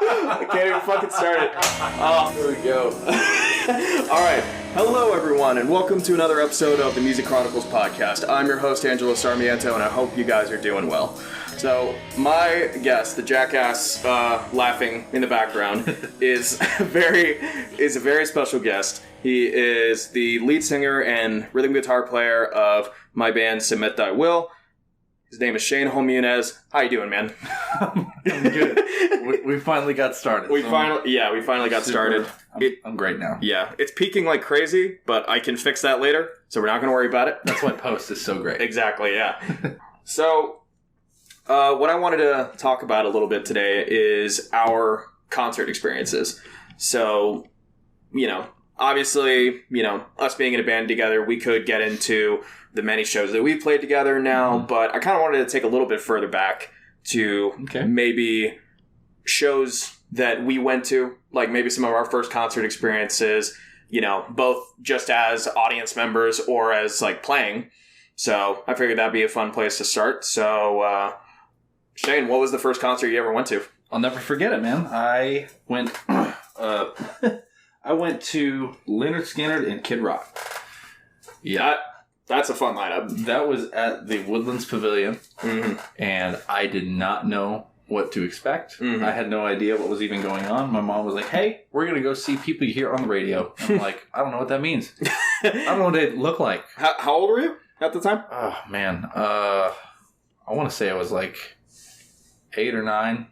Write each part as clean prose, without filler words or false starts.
I can't even fucking start it. Oh, here we go. Alright, hello everyone, and welcome to another episode of the Music Chronicles podcast. I'm your host, Angelo Sarmiento, and I hope you guys are doing well. So, my guest, the jackass laughing in the background, is a very special guest. He is the lead singer and rhythm guitar player of my band, Submit Thy Will. His name is Shane Hull-Muniz. How you doing, man? I'm good. We finally got started. We finally got started. I'm great now. Yeah, it's peaking like crazy, but I can fix that later, so we're not going to worry about it. That's why post is so great. Exactly, yeah. So, what I wanted to talk about a little bit today is our concert experiences. So, obviously, us being in a band together, we could get into the many shows that we've played together now, but I kind of wanted to take a little bit further back to maybe shows that we went to, like maybe some of our first concert experiences, both just as audience members or as like playing. So I figured that'd be a fun place to start. So, Shane, what was the first concert you ever went to? I'll never forget it, man. I went to Lynyrd Skynyrd and Kid Rock. Yeah. That's a fun lineup. That was at the Woodlands Pavilion, and I did not know what to expect. I had no idea what was even going on. My mom was like, hey, we're going to go see people you hear on the radio. I'm like, I don't know what that means. I don't know what they look like. How old were you at the time? Oh, man. I want to say I was like 8 or 9,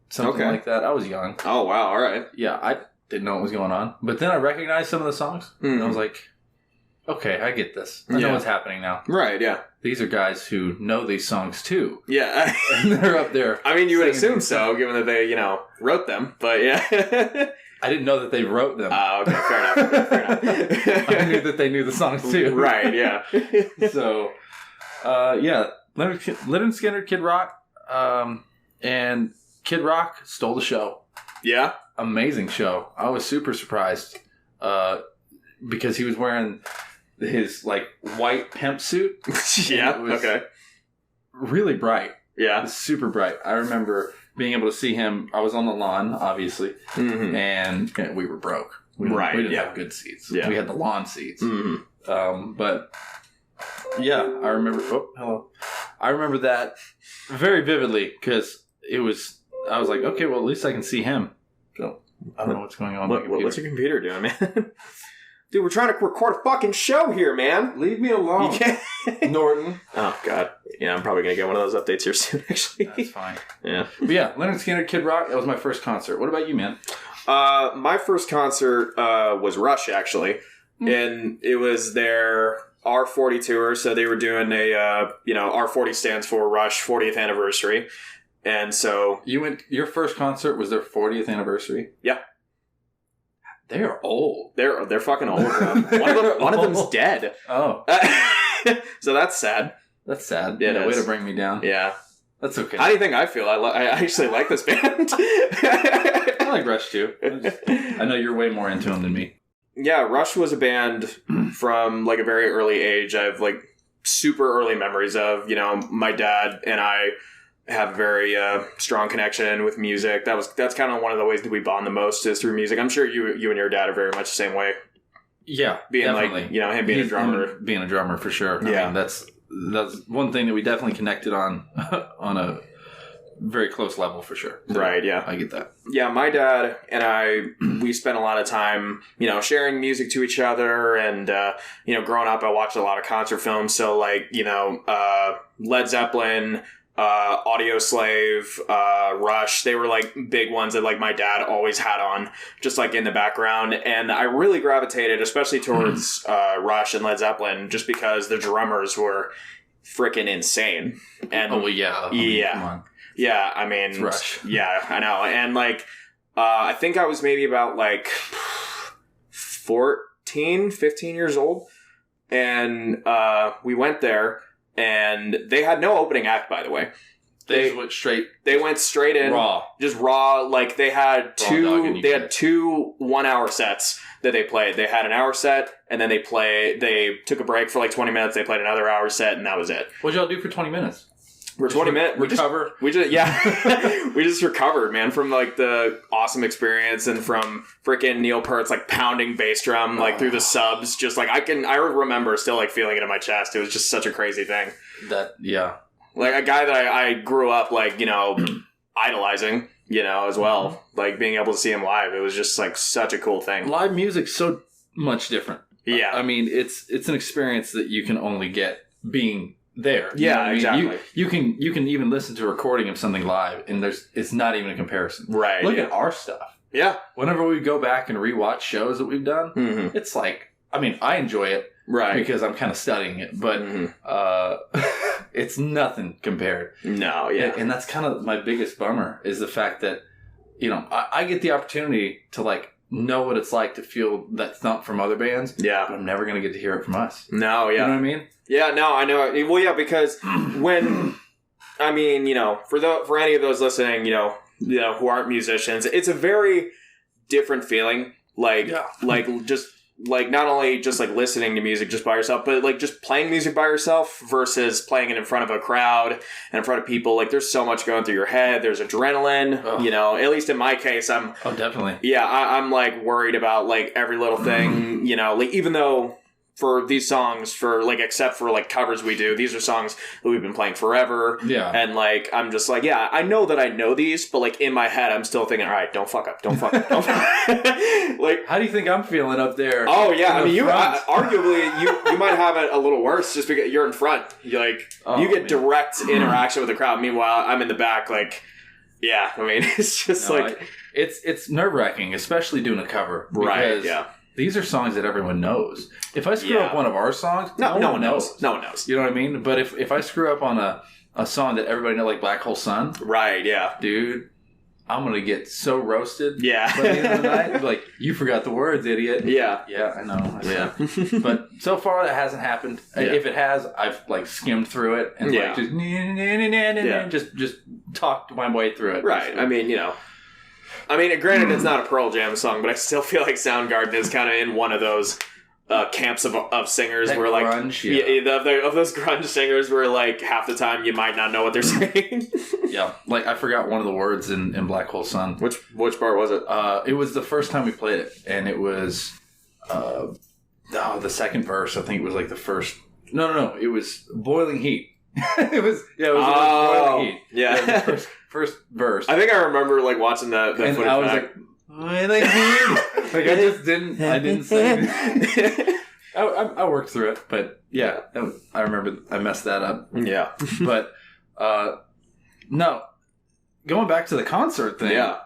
something like that. I was young. Oh, wow. All right. Yeah, I didn't know what was going on. But then I recognized some of the songs, and I was like, okay, I get this. I know what's happening now. Right, yeah. These are guys who know these songs too. Yeah. And they're up there. I mean, you would assume so, given that they, wrote them, but yeah. I didn't know that they wrote them. Oh, okay, fair enough. I knew that they knew the songs too. Right, yeah. So, Lynyrd Skynyrd, Kid Rock, and Kid Rock stole the show. Yeah? Amazing show. I was super surprised, because he was wearing his white pimp suit. Yeah. Okay. Really bright. Yeah. Super bright. I remember being able to see him. I was on the lawn, obviously, and we were broke. We didn't have good seats. Yeah. We had the lawn seats. But yeah, I remember. Oh, hello. I remember that very vividly because it was. I was like, okay, well, at least I can see him. So I don't know what's going on. What's your computer doing, man? Dude, we're trying to record a fucking show here, man. Leave me alone. You can't. Norton. Oh, God. Yeah, I'm probably going to get one of those updates here soon, actually. That's fine. Yeah. But yeah, Lynyrd Skynyrd, Kid Rock, that was my first concert. What about you, man? My first concert was Rush, actually. And it was their R40 tour. So they were doing a, R40 stands for Rush 40th anniversary. And so... Your first concert was their 40th anniversary? Yeah. They're old. They're fucking old, bro. One of them's dead. Oh. So that's sad. That's sad. Yeah, way to bring me down. Yeah. That's okay. How do you think I feel? I actually like this band. I like Rush too. I know you're way more into them than me. Yeah, Rush was a band from a very early age. I have super early memories of, my dad and I have a very strong connection with music. That's kind of one of the ways that we bond the most is through music. I'm sure you and your dad are very much the same way. Yeah, being definitely. Him being a drummer. Being a drummer for sure. Yeah. I mean, that's one thing that we definitely connected on a very close level for sure. So right, yeah. I get that. Yeah, my dad and I, we spent a lot of time, sharing music to each other and, growing up I watched a lot of concert films. So Led Zeppelin, Audioslave, Rush, they were big ones that my dad always had on just in the background, and I really gravitated especially towards Rush and Led Zeppelin just because the drummers were freaking insane. And come on. Yeah, I mean, it's Rush. Yeah, I know. And I think I was maybe about 15 years old, and we went there. And they had no opening act, by the way. They went straight. They went straight in, raw, just raw. They had two 1-hour sets that they played. They had an hour set, and then they took a break for 20 minutes. They played another hour set, and that was it. What'd y'all do for 20 minutes? We're 20 minutes. Recover. We just recovered, man, from like the awesome experience and from freaking Neil Peart's like pounding bass drum like through the subs. Just like I remember still like feeling it in my chest. It was just such a crazy thing. Like a guy that I grew up like, you know, idolizing, you know, as well. Like being able to see him live, it was just like such a cool thing. Live music's so much different. Yeah. I mean, it's an experience that you can only get being there. Yeah, exactly. You can even listen to a recording of something live and it's not even a comparison. Right. Look at our stuff. Yeah. Whenever we go back and rewatch shows that we've done, it's like, I mean, I enjoy it. Right. Because I'm kind of studying it, but it's nothing compared. No, yeah. And that's kind of my biggest bummer is the fact that, you know, I get the opportunity to like know what it's like to feel that thump from other bands. Yeah. But I'm never going to get to hear it from us. No, yeah. You know what I mean? Yeah, no, I know. Well, yeah, because when, I mean, you know, for any of those listening, you know, who aren't musicians, it's a very different feeling. Like just like not only just like listening to music just by yourself, but like just playing music by yourself versus playing it in front of a crowd and in front of people. Like there's so much going through your head. There's adrenaline, you know, at least in my case, definitely. Yeah. I'm like worried about like every little thing, you know, like even though for these songs, for like, except for like covers we do, these are songs that we've been playing forever. Yeah. And like, I'm just like, yeah, I know that I know these, but like in my head, I'm still thinking, all right, don't fuck up. Like, how do you think I'm feeling up there? Oh yeah. I mean, arguably you might have it a little worse just because you're in front. You like, you get direct interaction with the crowd. Meanwhile, I'm in the back. Like, yeah, I mean, it's just it's nerve wracking, especially doing a cover. Right. Yeah. These are songs that everyone knows. If I screw up one of our songs, no one knows. No one knows. You know what I mean? But if I screw up on a song that everybody knows, like Black Hole Sun. Right, yeah. Dude, I'm going to get so roasted. Yeah. By the end of the night. Like, you forgot the words, idiot. Yeah. Yeah, I know. But so far, that hasn't happened. Yeah. If it has, I've, like, skimmed through it and, like, just talked my way through it. Right. I mean, you know. I mean, granted, it's not a Pearl Jam song, but I still feel like Soundgarden is kind of in one of those camps of singers that where, like, grunge, of those grunge singers where, like, half the time you might not know what they're saying. Yeah, like I forgot one of the words in Black Hole Sun. Which part was it? It was the first time we played it, and it was the second verse. I think it was like the first. No, it was Boiling Heat. It was Boiling Heat. Yeah. First verse. I think I remember like watching the and footage. I was like, like I just didn't. I didn't say anything. I worked through it, but yeah, I remember I messed that up. Yeah, but no, going back to the concert thing. Yeah,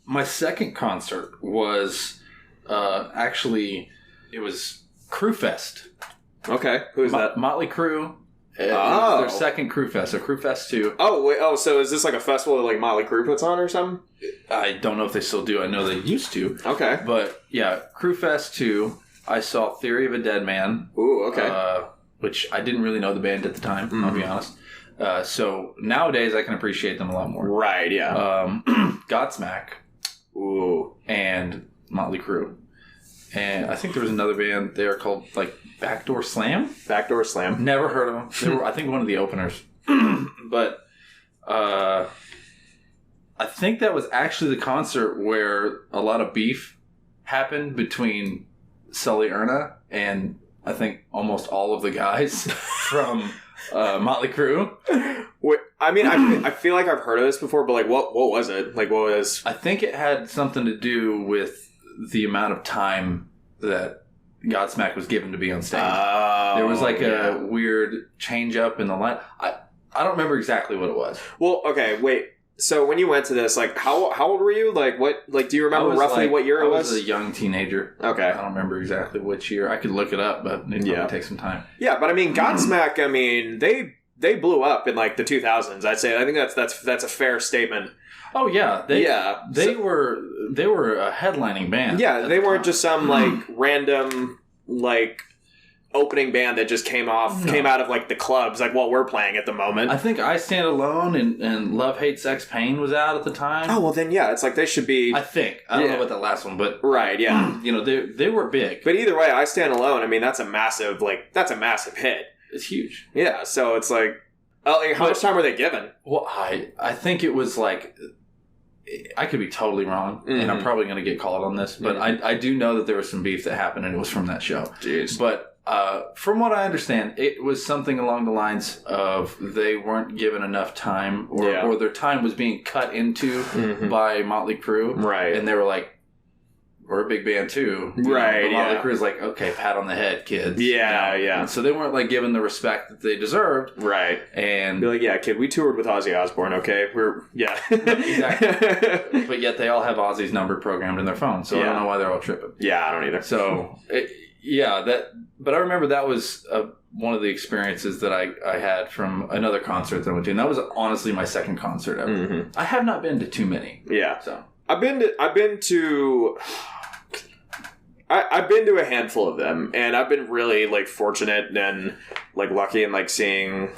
my second concert was actually it was Crew Fest. Okay, who's that? Motley Crue. Their second Crew Fest, so Crew Fest 2. Oh, wait, so is this like a festival that like Motley Crue puts on or something? I don't know if they still do. I know they used to. Okay. But yeah, Crew Fest 2, I saw Theory of a Dead Man. Ooh, okay. Which I didn't really know the band at the time, I'll be honest. So nowadays I can appreciate them a lot more. Right, yeah. Godsmack. Ooh. And Motley Crue. And I think there was another band there called like Backdoor Slam. Backdoor Slam. Never heard of them. They were, I think, one of the openers. But I think that was actually the concert where a lot of beef happened between Sully Erna and I think almost all of the guys from Motley Crue. Wait, I mean, I feel like I've heard of this before, but like, what was it? Like, what was? I think it had something to do with the amount of time that Godsmack was given to be on stage. There was like a weird change up in the line. I don't remember exactly what it was. Well, okay, wait. So when you went to this, like, how old were you? Like, what? Like, do you remember roughly what year it was? I was a young teenager. Okay, I don't remember exactly which year. I could look it up, but it probably take some time. Yeah, but I mean, Godsmack. I mean, they blew up in like the 2000s. I'd say. I think that's a fair statement. Oh yeah, they were a headlining band. Yeah, they weren't just some like random like opening band that just came out of like the clubs like what we're playing at the moment. I think I Stand Alone and Love Hate Sex Pain was out at the time. Oh well, then yeah, it's like they should be. I think I don't know about that last one, but right, yeah, you know they were big. But either way, I Stand Alone. I mean, that's a massive hit. It's huge. Yeah, so it's like. How much time were they given? Well, I think it was like, I could be totally wrong, and I'm probably going to get called on this, but I do know that there was some beef that happened, and it was from that show. Jeez. But from what I understand, it was something along the lines of they weren't given enough time, or their time was being cut into by Motley Crue. Right. And they were like, we're a big band too. Right. But Motley Crue's like, okay, pat on the head, kids. Yeah, yeah. And so they weren't like given the respect that they deserved. Right. And be like, yeah, kid, we toured with Ozzy Osbourne, okay? Exactly. But yet they all have Ozzy's number programmed in their phone, so I don't know why they're all tripping. Yeah, I don't either. So, but I remember that was one of the experiences that I had from another concert that I went to, and that was honestly my second concert ever. I have not been to too many. Yeah. So I've been to a handful of them, and I've been really like fortunate and like lucky in like seeing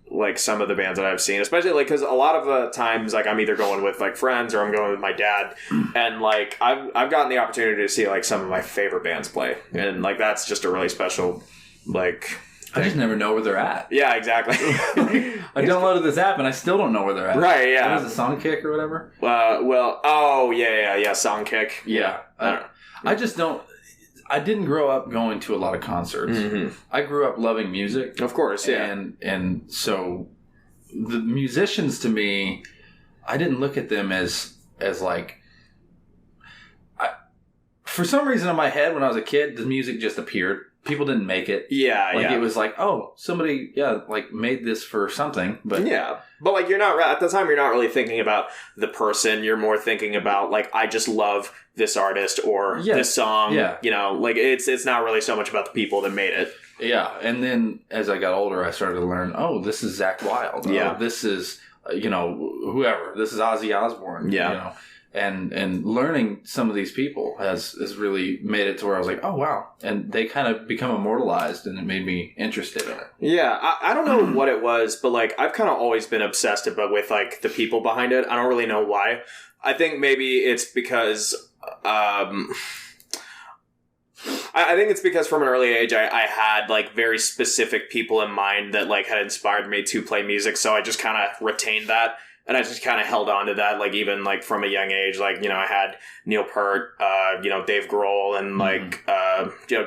like some of the bands that I've seen, especially like because a lot of the times like I'm either going with like friends or I'm going with my dad, and like I've gotten the opportunity to see like some of my favorite bands play, and like that's just a really special like. I just never know where they're at. Yeah, exactly. I downloaded this app and I still don't know where they're at. Right, yeah. What is it, Songkick or whatever? Songkick. Yeah. I just don't. I didn't grow up going to a lot of concerts. I grew up loving music. Of course, yeah. And so the musicians to me, I didn't look at them as like... for some reason in my head when I was a kid, the music just appeared. People didn't make it. Yeah, It was like, oh, somebody, like made this for something. But yeah. But like you're not, at the time you're not really thinking about the person. You're more thinking about like, I just love this artist or this song. Yeah. You know, like it's not really so much about the people that made it. Yeah. And then as I got older, I started to learn, oh, this is Zakk Wylde. Yeah. Oh, this is, whoever. This is Ozzy Osbourne. Yeah. And learning some of these people has really made it to where I was like, oh, wow. And they kind of become immortalized, and it made me interested in it. Yeah, I don't know what it was, but like I've kind of always been obsessed with like the people behind it. I don't really know why. I think maybe it's because... I think it's because from an early age, I had like very specific people in mind that like had inspired me to play music. So I just kind of retained that. And I just kind of held on to that, like, even, like, from a young age. Like, I had Neil Peart, Dave Grohl, and, like,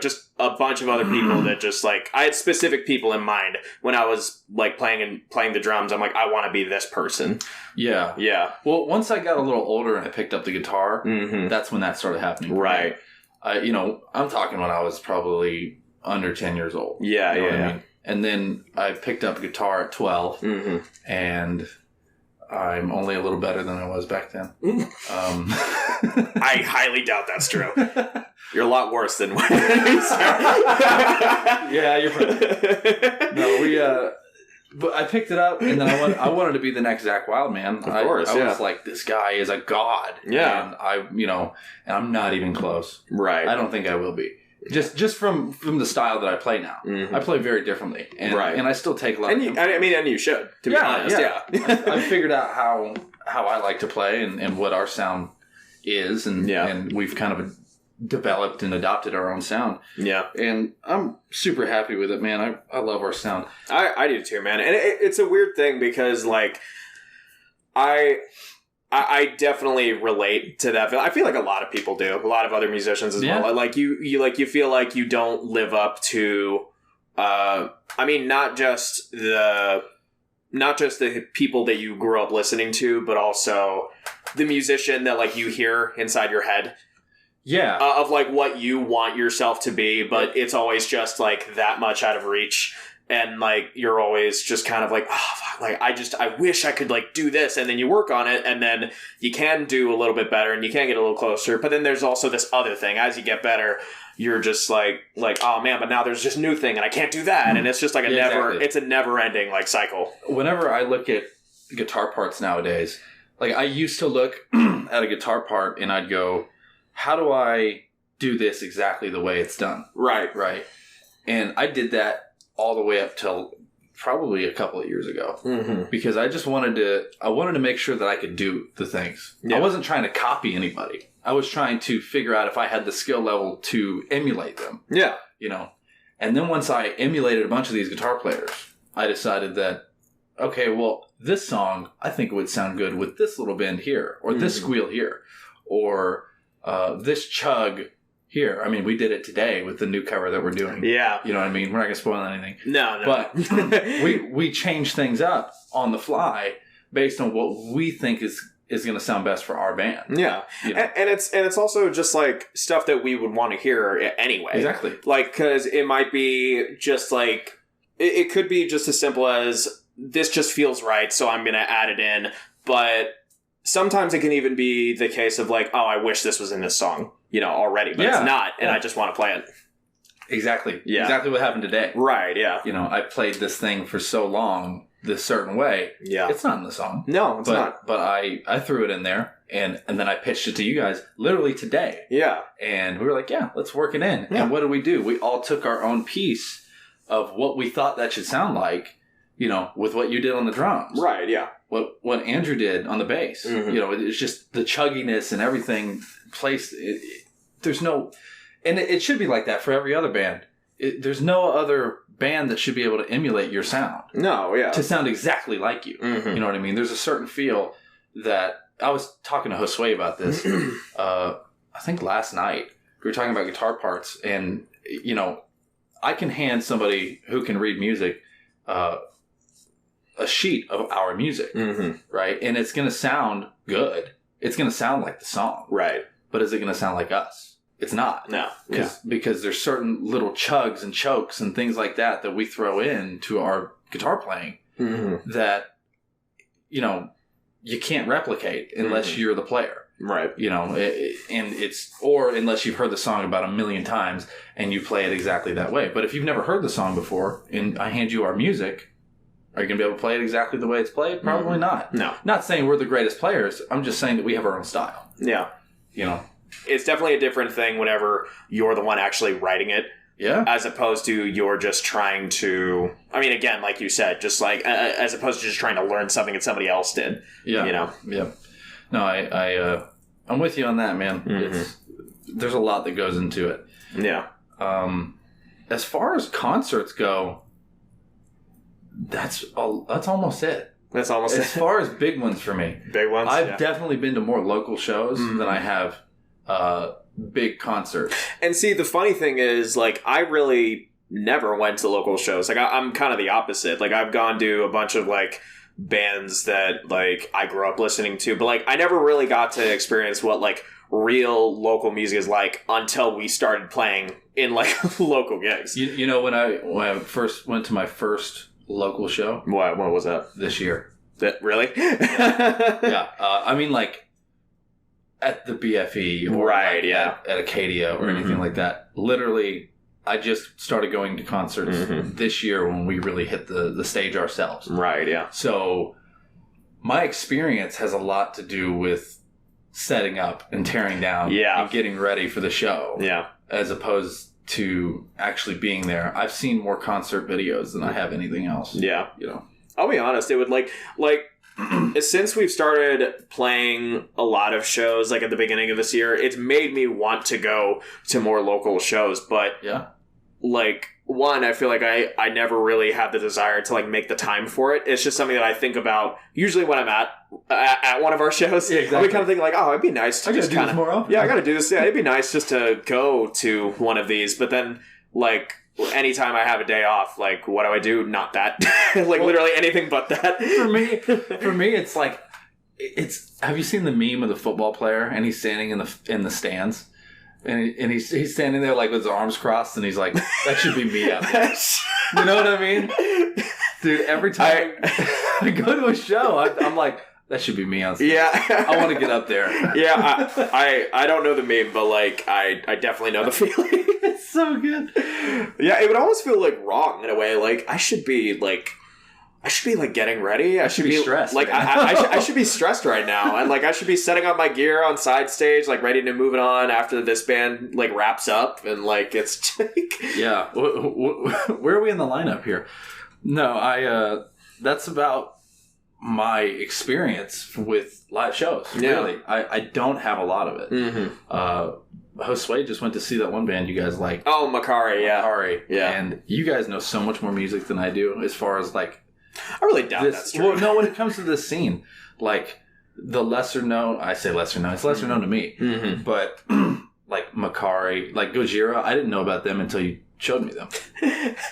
just a bunch of other people that just, like... I had specific people in mind when I was, like, playing the drums. I'm like, I want to be this person. Yeah. Yeah. Well, once I got a little older and I picked up the guitar, that's when that started happening. Right. I'm talking when I was probably under 10 years old. Yeah, you know what I mean? And then I picked up guitar at 12, and... I'm only a little better than I was back then. I highly doubt that's true. You're a lot worse than when Yeah, you're probably... No, but I picked it up, and then I wanted to be the next Zakk Wylde, man. Of course, I was like, this guy is a god. Yeah. And and I'm not even close. Right. I don't think I will be. Just from the style that I play now. I play very differently. And I still take a lot of... And you should, to be honest. Yeah. I figured out how I like to play and what our sound is. And we've kind of developed and adopted our own sound. Yeah. And I'm super happy with it, man. I love our sound. I do too, man. And it's a weird thing because, like, I definitely relate to that. I feel like a lot of people do. A lot of other musicians as well. Like you feel like you don't live up to. Not just the people that you grew up listening to, but also the musician that like you hear inside your head. Yeah. Of like what you want yourself to be, but it's always just like that much out of reach. And, like, you're always just kind of like, oh, fuck, like, I wish I could, like, do this. And then you work on it, and then you can do a little bit better, and you can get a little closer. But then there's also this other thing. As you get better, you're just like, oh, man, but now there's this new thing, and I can't do that. And it's just like it's a never-ending, like, cycle. Whenever I look at guitar parts nowadays, like, I used to look at a guitar part, and I'd go, how do I do this exactly the way it's done? Right. Right. And I did that all the way up till probably a couple of years ago, because I just wanted to make sure that I could do the things. Yeah. I wasn't trying to copy anybody. I was trying to figure out if I had the skill level to emulate them. Yeah. And then once I emulated a bunch of these guitar players, I decided that, okay, well, this song, I think would sound good with this little bend here, or this squeal here, or this chug here. I mean, we did it today with the new cover that we're doing. Yeah. You know what I mean? We're not going to spoil anything. No. But we change things up on the fly based on what we think is going to sound best for our band. Yeah. You know? And it's also just like stuff that we would want to hear anyway. Exactly. Like, because it might be just like, it could be just as simple as this just feels right, so I'm going to add it in. But sometimes it can even be the case of like, oh, I wish this was in this song, already, but it's not, and I just want to play it. Exactly. Yeah. Exactly what happened today. Right, yeah. I played this thing for so long this certain way. Yeah. It's not in the song. No, it's not. But I threw it in there, and then I pitched it to you guys literally today. Yeah. And we were like, yeah, let's work it in. Yeah. And what did we do? We all took our own piece of what we thought that should sound like, with what you did on the drums. Right, yeah. What Andrew did on the bass. Mm-hmm. It's just the chugginess and everything placed. There's no... And it should be like that for every other band. There's no other band that should be able to emulate your sound. No, yeah. To sound exactly like you. Mm-hmm. You know what I mean? There's a certain feel that... I was talking to Josue about this, I think last night. We were talking about guitar parts, and, I can hand somebody who can read music a sheet of our music, right? And it's going to sound good. It's going to sound like the song. Right. But is it going to sound like us? It's not. No. Because there's certain little chugs and chokes and things like that we throw in to our guitar playing that, you can't replicate unless you're the player. Right. Or unless you've heard the song about 1 million times and you play it exactly that way. But if you've never heard the song before and I hand you our music, are you going to be able to play it exactly the way it's played? Probably not. No. Not saying we're the greatest players. I'm just saying that we have our own style. Yeah. It's definitely a different thing whenever you're the one actually writing it. Yeah. As opposed to you're just trying to... I mean, again, like you said, just like... as opposed to just trying to learn something that somebody else did. Yeah. Yeah. No, I'm with you on that, man. There's a lot that goes into it. Yeah. As far as concerts go, that's almost it. That's almost it. As far as big ones for me. Big ones? I've definitely been to more local shows than I have big concerts. And see, the funny thing is, like, I really never went to local shows. Like, I'm kind of the opposite. Like, I've gone to a bunch of, like, bands that, like, I grew up listening to, but, like, I never really got to experience what, like, real local music is like until we started playing in, like, local gigs. When I first went to my first local show. What was that? This year. That really? Yeah. I mean, like, at the BFE or right, at Acadia or anything like that. Literally, I just started going to concerts this year when we really hit the stage ourselves. Right, yeah. So my experience has a lot to do with setting up and tearing down and getting ready for the show. Yeah. As opposed to actually being there. I've seen more concert videos than I have anything else. Yeah. I'll be honest, it would like since we've started playing a lot of shows, like at the beginning of this year, it's made me want to go to more local shows. But like, one, I feel like I never really have the desire to like make the time for it. It's just something that I think about usually when I'm at one of our shows. Yeah, exactly. I'll be kind of thinking like, oh, it'd be nice to just kind of more often. Yeah, I got to do this. Yeah, it'd be nice just to go to one of these. But then like, anytime I have a day off, like, what do? Not that. Like, literally anything but that. For me, it's like, have you seen the meme of the football player and he's standing in the stands? And he's standing there like with his arms crossed and he's like, that should be me out there. You know what I mean? Dude, every time I go to a show, I'm like, that should be me on stage. Yeah. I want to get up there. Yeah, I don't know the meme, but like I definitely know the feeling. It's so good. Yeah, it would almost feel like wrong in a way. Like I should be getting ready. I should be stressed. Like I should be stressed right now, and like I should be setting up my gear on side stage, like ready to move it on after this band like wraps up, and like it's like yeah. Where are we in the lineup here? No, that's about my experience with live shows. Yeah. Really, I don't have a lot of it. Josue just went to see that one band you guys like. Oh, Macari, yeah. And you guys know so much more music than I do as far as like I really doubt that's true. Well, no, when it comes to this scene, like the lesser known, I say lesser known, it's lesser known to me, but like Makari, like Gojira, I didn't know about them until you showed me them.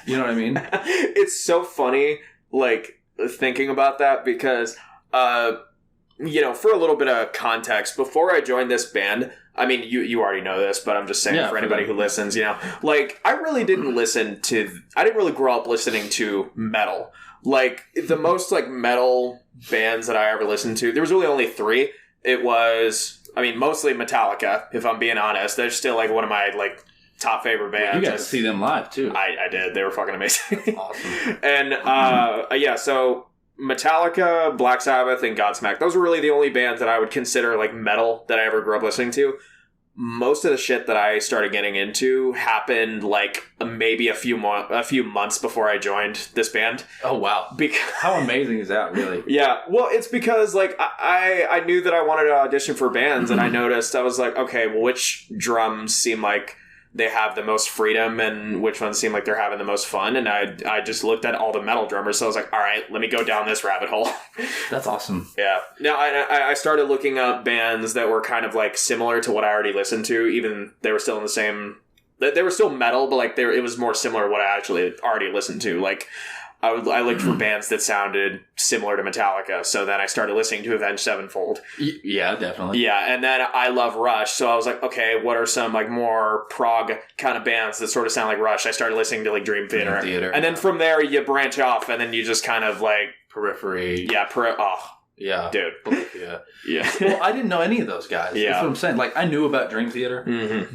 You know what I mean? It's so funny, like, thinking about that because, you know, for a little bit of context, before I joined this band, I mean, you already know this, but I'm just saying for anybody who listens, you know, like, I really didn't I didn't really grow up listening to metal. Like, the most, like, metal bands that I ever listened to, there was really only 3. It was, I mean, mostly Metallica, if I'm being honest. They're still, like, one of my, like, top favorite bands. You got to see them live, too. I did. They were fucking amazing. That's awesome. And, yeah, so Metallica, Black Sabbath, and Godsmack, those were really the only bands that I would consider, like, metal that I ever grew up listening to. Most of the shit that I started getting into happened like maybe a few months before I joined this band. Oh wow! How amazing is that, really? Yeah, well, it's because like I knew that I wanted to audition for bands, and I noticed I was like, okay, well, which drums seem like they have the most freedom, and which ones seem like they're having the most fun, and I just looked at all the metal drummers, so I was like, all right, let me go down this rabbit hole. That's awesome. Yeah. Now, I started looking up bands that were kind of like similar to what I already listened to, even they were still in the same... They were still metal, but like it was more similar to what I actually already listened to. Like, I looked for bands that sounded similar to Metallica, so then I started listening to Avenged Sevenfold. Yeah, definitely. Yeah, and then I love Rush, so I was like, okay, what are some like more prog kind of bands that sort of sound like Rush? I started listening to like Dream Theater. And then from there you branch off, and then you just kind of like... Periphery. Yeah, yeah. Dude. Yeah. Well, I didn't know any of those guys. Yeah. That's what I'm saying. Like, I knew about Dream Theater.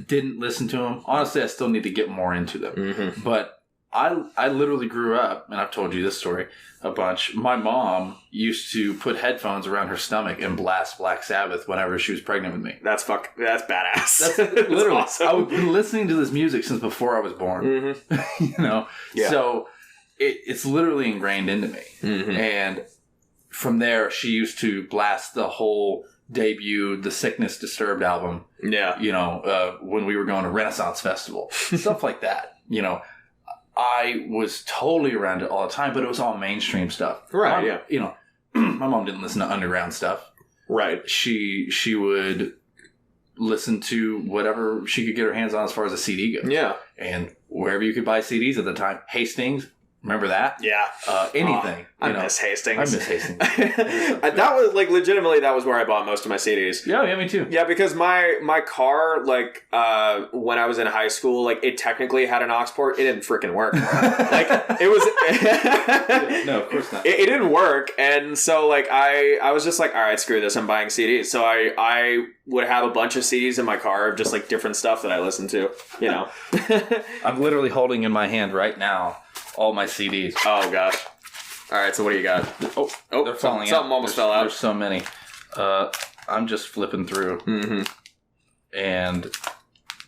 Didn't listen to them. Honestly, I still need to get more into them. But I literally grew up, and I've told you this story a bunch. My mom used to put headphones around her stomach and blast Black Sabbath whenever she was pregnant with me. That's badass. That's literally awesome. I've been listening to this music since before I was born. You know? Yeah. So it's literally ingrained into me. And from there, she used to blast the whole debut, the Sickness Disturbed album. Yeah. You know, when we were going to Renaissance Festival. Stuff like that. You know, I was totally around it all the time, but it was all mainstream stuff. Right, yeah. You know, my mom didn't listen to underground stuff. Right. She would listen to whatever she could get her hands on as far as a CD goes. Yeah. And wherever you could buy CDs at the time, Hastings... Remember that? Yeah. Anything. I miss Hastings. I miss Hastings. That was, like, legitimately, that was where I bought most of my CDs. Yeah, me too. Yeah, because my car, like, when I was in high school, like, it technically had an aux port. It didn't freaking work. Like, it was... No, of course not. It didn't work, and so, like, I was just like, all right, screw this, I'm buying CDs. So I would have a bunch of CDs in my car of just, like, different stuff that I listened to, you know. I'm literally holding in my hand right now all my CDs. Oh, gosh. All right, so what do you got? Oh, they're falling out. Something almost fell out. There's so many. I'm just flipping through. And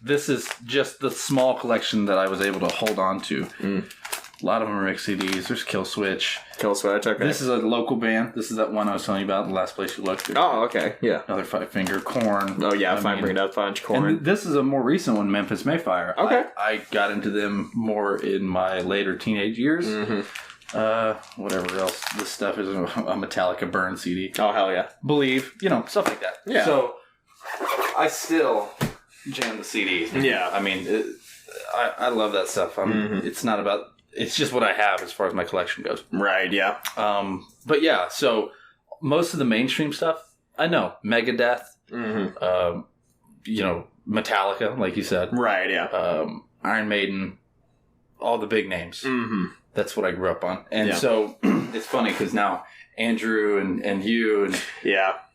this is just the small collection that I was able to hold on to. A lot of them are mixed CDs. There's Killswitch. Okay. This is a local band. This is that one I was telling you about, the last place you looked. Oh, okay. Yeah. Another Five Finger. Korn. Oh, yeah. Five Finger Death Punch. Korn. And this is a more recent one, Memphis Mayfire. Okay. I got into them more in my later teenage years. Whatever else. This stuff is a Metallica Burn CD. Oh, hell yeah. Believe. You know, stuff like that. Yeah. So, I still jam the CDs. Yeah. I mean, I love that stuff. It's not about... It's just what I have as far as my collection goes. Right, yeah. But yeah, so most of the mainstream stuff, I know. Megadeth, you know, Metallica, like you said. Right, yeah. Iron Maiden, all the big names. That's what I grew up on. And so it's funny because now Andrew and you and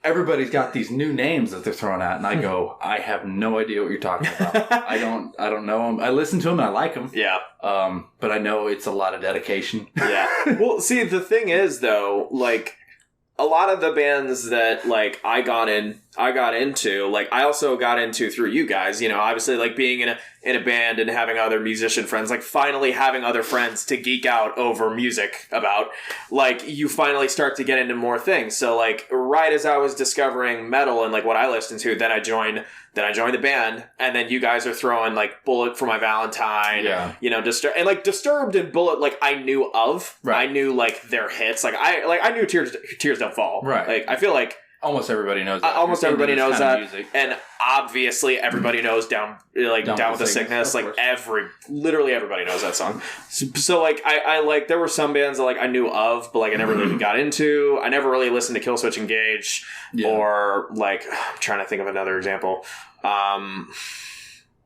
everybody's got these new names that they're throwing out, and I go, I have no idea what you're talking about. I don't know them. I listen to them and I like them. Yeah. But I know it's a lot of dedication. Yeah. Well, see, the thing is though, like a lot of the bands that like I got in I got into, like, I also got into through you guys, you know, obviously, like, being in a band and having other musician friends, like, finally having other friends to geek out over music about, like, you finally start to get into more things. So, like, right as I was discovering metal and, like, what I listened to, then I joined the band, and then you guys are throwing, like, Bullet for My Valentine, you know, Disturbed and Bullet, like, I knew of. Right. I knew, like, their hits. Like, I knew Tears Don't Fall. Right. Like, I feel like almost everybody knows that. Almost everybody knows that. Music. And obviously everybody knows Down with the Sickness. Like, literally everybody knows that song. So like, I like, there were some bands that, like, I knew of, but, like, I never really got into. I never really listened to Killswitch Engage or, like, I'm trying to think of another example.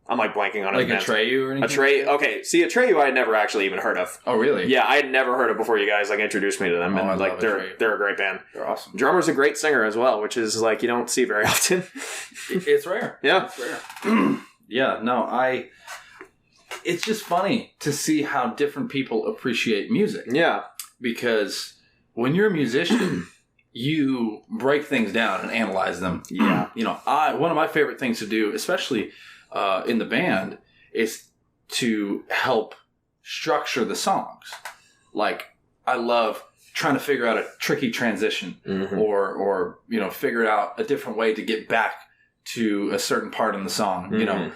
I'm, like, blanking on it. Like Atreyu or anything? Okay, see, Atreyu I had never actually even heard of. Oh, really? Yeah, I had never heard of before you guys, like, introduced me to them. And, like, they're a great band. They're awesome. Drummer's a great singer as well, which is, like, you don't see very often. It's rare. Yeah. It's rare. Yeah, no, it's just funny to see how different people appreciate music. Yeah. Because when you're a musician, you break things down and analyze them. Yeah. You know, one of my favorite things to do, especially in the band, is to help structure the songs. Like, I love trying to figure out a tricky transition or you know, figure out a different way to get back to a certain part in the song. You know,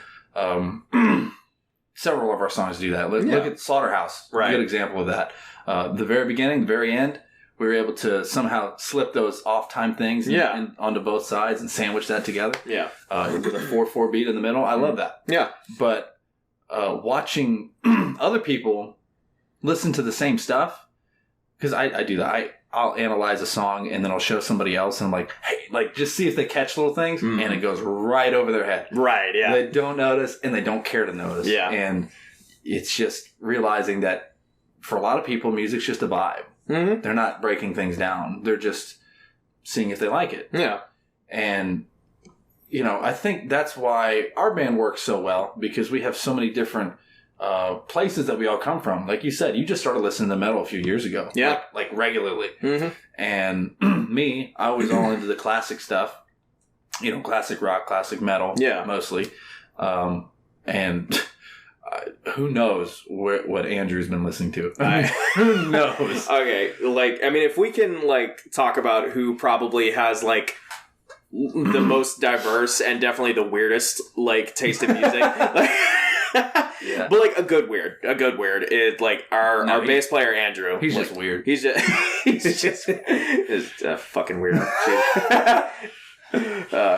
several of our songs do that. Look at Slaughterhouse. Right. A good example of that. The very beginning, the very end, we were able to somehow slip those off-time things onto both sides and sandwich that together. Yeah. With a 4/4 beat in the middle. I love that. Yeah. But watching other people listen to the same stuff, because I do that. I'll analyze a song and then I'll show somebody else and I'm like, hey, like, just see if they catch little things, and it goes right over their head. Right, yeah. They don't notice and they don't care to notice. Yeah. And it's just realizing that for a lot of people, music's just a vibe. Mm-hmm. They're not breaking things down. They're just seeing if they like it. Yeah. And, you know, I think that's why our band works so well, because we have so many different places that we all come from. Like you said, you just started listening to metal a few years ago. Yeah. Like regularly. Mm-hmm. And me, I was all into the classic stuff. You know, classic rock, classic metal. Yeah. Mostly. And who knows what Andrew's been listening to? Who knows? Okay, like, I mean, if we can, like, talk about who probably has, like, the most diverse and definitely the weirdest, like, taste in music. Like, yeah. But, like, a good weird. It, like, our bass player, Andrew. He's, like, just weird. He's just a fucking weirdo.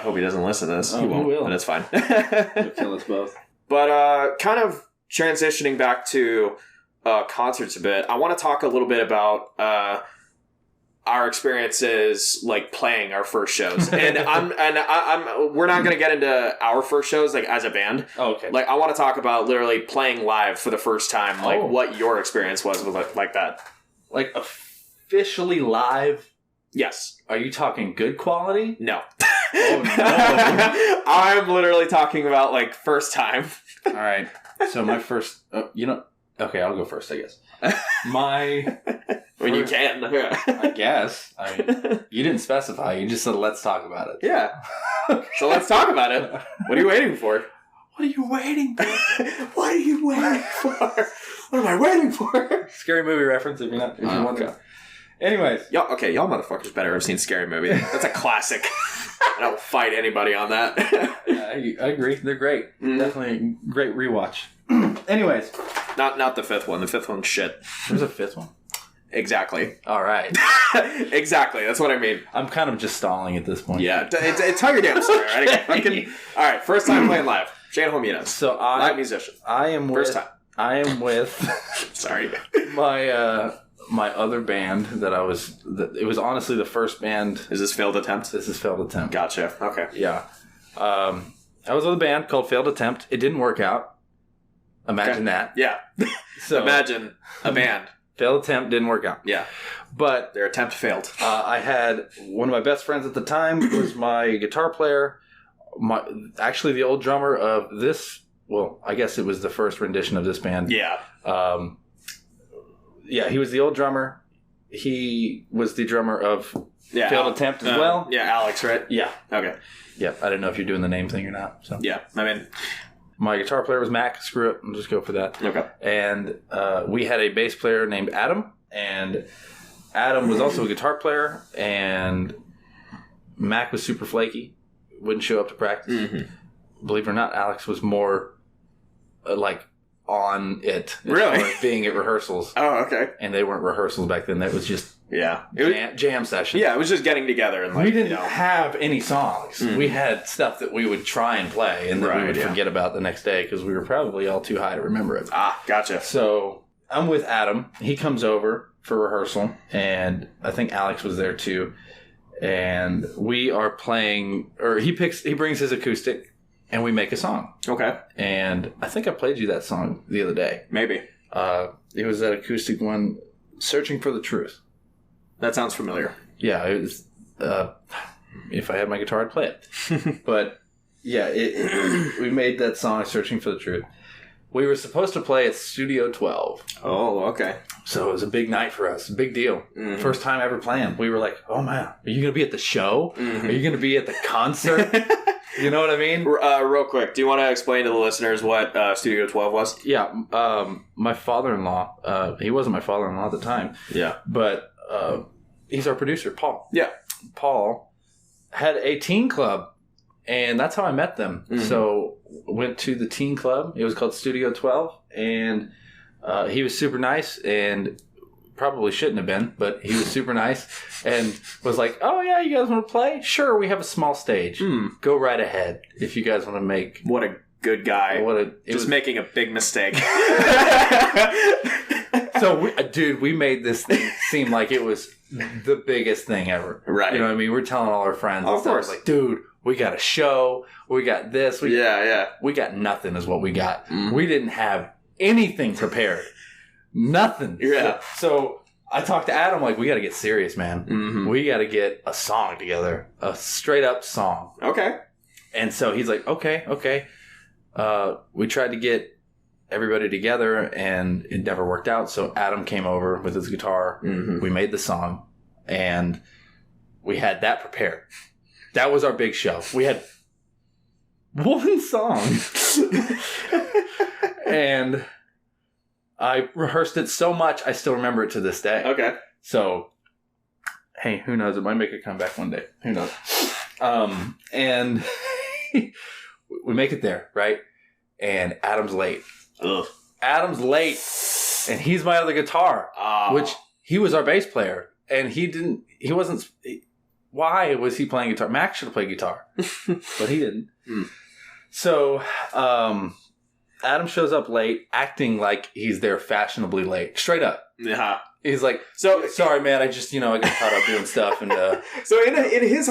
Hope he doesn't listen to this. Oh, he won't, will. But it's fine. He'll kill us both. But kind of transitioning back to concerts a bit, I want to talk a little bit about our experiences, like, playing our first shows. And we're not going to get into our first shows, like, as a band. Oh, okay. Like, I want to talk about literally playing live for the first time, like, what your experience was with, like that. Like, officially live? Yes. Are you talking good quality? No. Oh, no. I'm literally talking about, like, first time. All right. So my first, okay, I'll go first, I guess. When you can. I guess. I mean, you didn't specify. You just said, let's talk about it. Yeah. So let's talk about it. What are you waiting for? What are you waiting for? What are you waiting for? What am I waiting for? Scary movie reference if you're not. If you want to. Anyways. Y'all motherfuckers better have seen Scary Movie. That's a classic. I will fight anybody on that. I agree. They're great. Mm-hmm. Definitely a great rewatch. Anyways. Not the fifth one. The fifth one's shit. There's a fifth one? Exactly. All right. Exactly. That's what I mean. I'm kind of just stalling at this point. Yeah. Tell your damn story. Right? All right. First time playing live. Shane Hull-Muniz. So live musician. First time. I am with... Sorry. My other band that I was... It was honestly the first band... Is this Failed Attempt? This is Failed Attempt. Gotcha. Okay. Yeah. I was with a band called Failed Attempt. It didn't work out. Imagine that. Yeah. So imagine a band. Failed Attempt didn't work out. Yeah. But... Their attempt failed. I had... One of my best friends at the time was my guitar player. Actually, the old drummer of this... Well, I guess it was the first rendition of this band. Yeah. Yeah, he was the old drummer. he was the drummer of Failed Attempt as well. Yeah, Alex, right? Yeah. Okay. Yeah, I didn't know if you're doing the name thing or not. So yeah, I mean, my guitar player was Mac. Screw it, I'll just go for that. Okay. And we had a bass player named Adam, and Adam was also a guitar player, and Mac was super flaky, wouldn't show up to practice. Mm-hmm. Believe it or not, Alex was more like on it. Really? Being at rehearsals. Oh, okay. And they weren't rehearsals back then. That was just jam session. Yeah, it was just getting together. And we didn't have any songs. Mm-hmm. We had stuff that we would try and play and that we would forget about the next day because we were probably all too high to remember it. Ah, gotcha. So I'm with Adam. He comes over for rehearsal, and I think Alex was there too. And we are playing, or he brings his acoustic, and we make a song. Okay. And I think I played you that song the other day. Maybe. It was that acoustic one, Searching for the Truth. That sounds familiar. Yeah, it was, if I had my guitar, I'd play it. But, yeah, we made that song, Searching for the Truth. We were supposed to play at Studio 12. Oh, okay. So it was a big night for us. Big deal. Mm-hmm. First time ever playing. We were like, oh, man, are you going to be at the show? Mm-hmm. Are you going to be at the concert? You know what I mean? Real quick, do you want to explain to the listeners what Studio 12 was? Yeah. My father-in-law, he wasn't my father-in-law at the time. Yeah. But he's our producer, Paul. Yeah. Paul had a teen club, and that's how I met them. Mm-hmm. So went to the teen club. It was called Studio 12, and he was super nice, and probably shouldn't have been, but he was super nice and was like, oh yeah, you guys want to play? Sure, we have a small stage. Go right ahead if you guys want to make... What a good guy. Making a big mistake. So, we made this thing seem like it was the biggest thing ever. Right. You know what I mean? We're telling all our friends. Oh, of course. Like, dude, we got a show. We got this. We got nothing is what we got. Mm. We didn't have anything prepared. Nothing. Yeah. So I talked to Adam, like, we got to get serious, man. Mm-hmm. We got to get a song together. A straight up song. Okay. And so he's like, okay. We tried to get everybody together, and it never worked out. So Adam came over with his guitar. Mm-hmm. We made the song, and we had that prepared. That was our big show. We had one song. And I rehearsed it so much, I still remember it to this day. Okay. So, hey, who knows? It might make a comeback one day. Who knows? And we make it there, right? And Adam's late. Ugh. Adam's late, and he's my other guitar, which he was our bass player, and why was he playing guitar? Max should have played guitar, but he didn't. So, Adam shows up late, acting like he's there fashionably late. Straight up. Yeah. He's like, so sorry, man. I just, I got caught up doing stuff. And so in his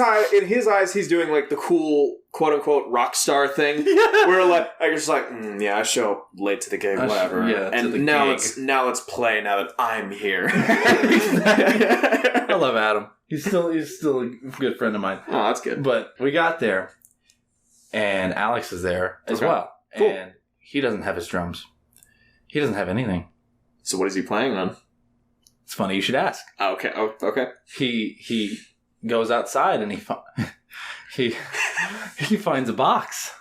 eyes, he's doing like the cool quote unquote rock star thing. Yeah. Where like I just like, I show up late to the gig, whatever. And now let's play. Now that I'm here. I love Adam. He's still a good friend of mine. Oh, that's good. But we got there, and Alex is there as well. Cool. And he doesn't have his drums. He doesn't have anything. So what is he playing on? It's funny you should ask. Okay. Oh, okay. He goes outside and he finds a box.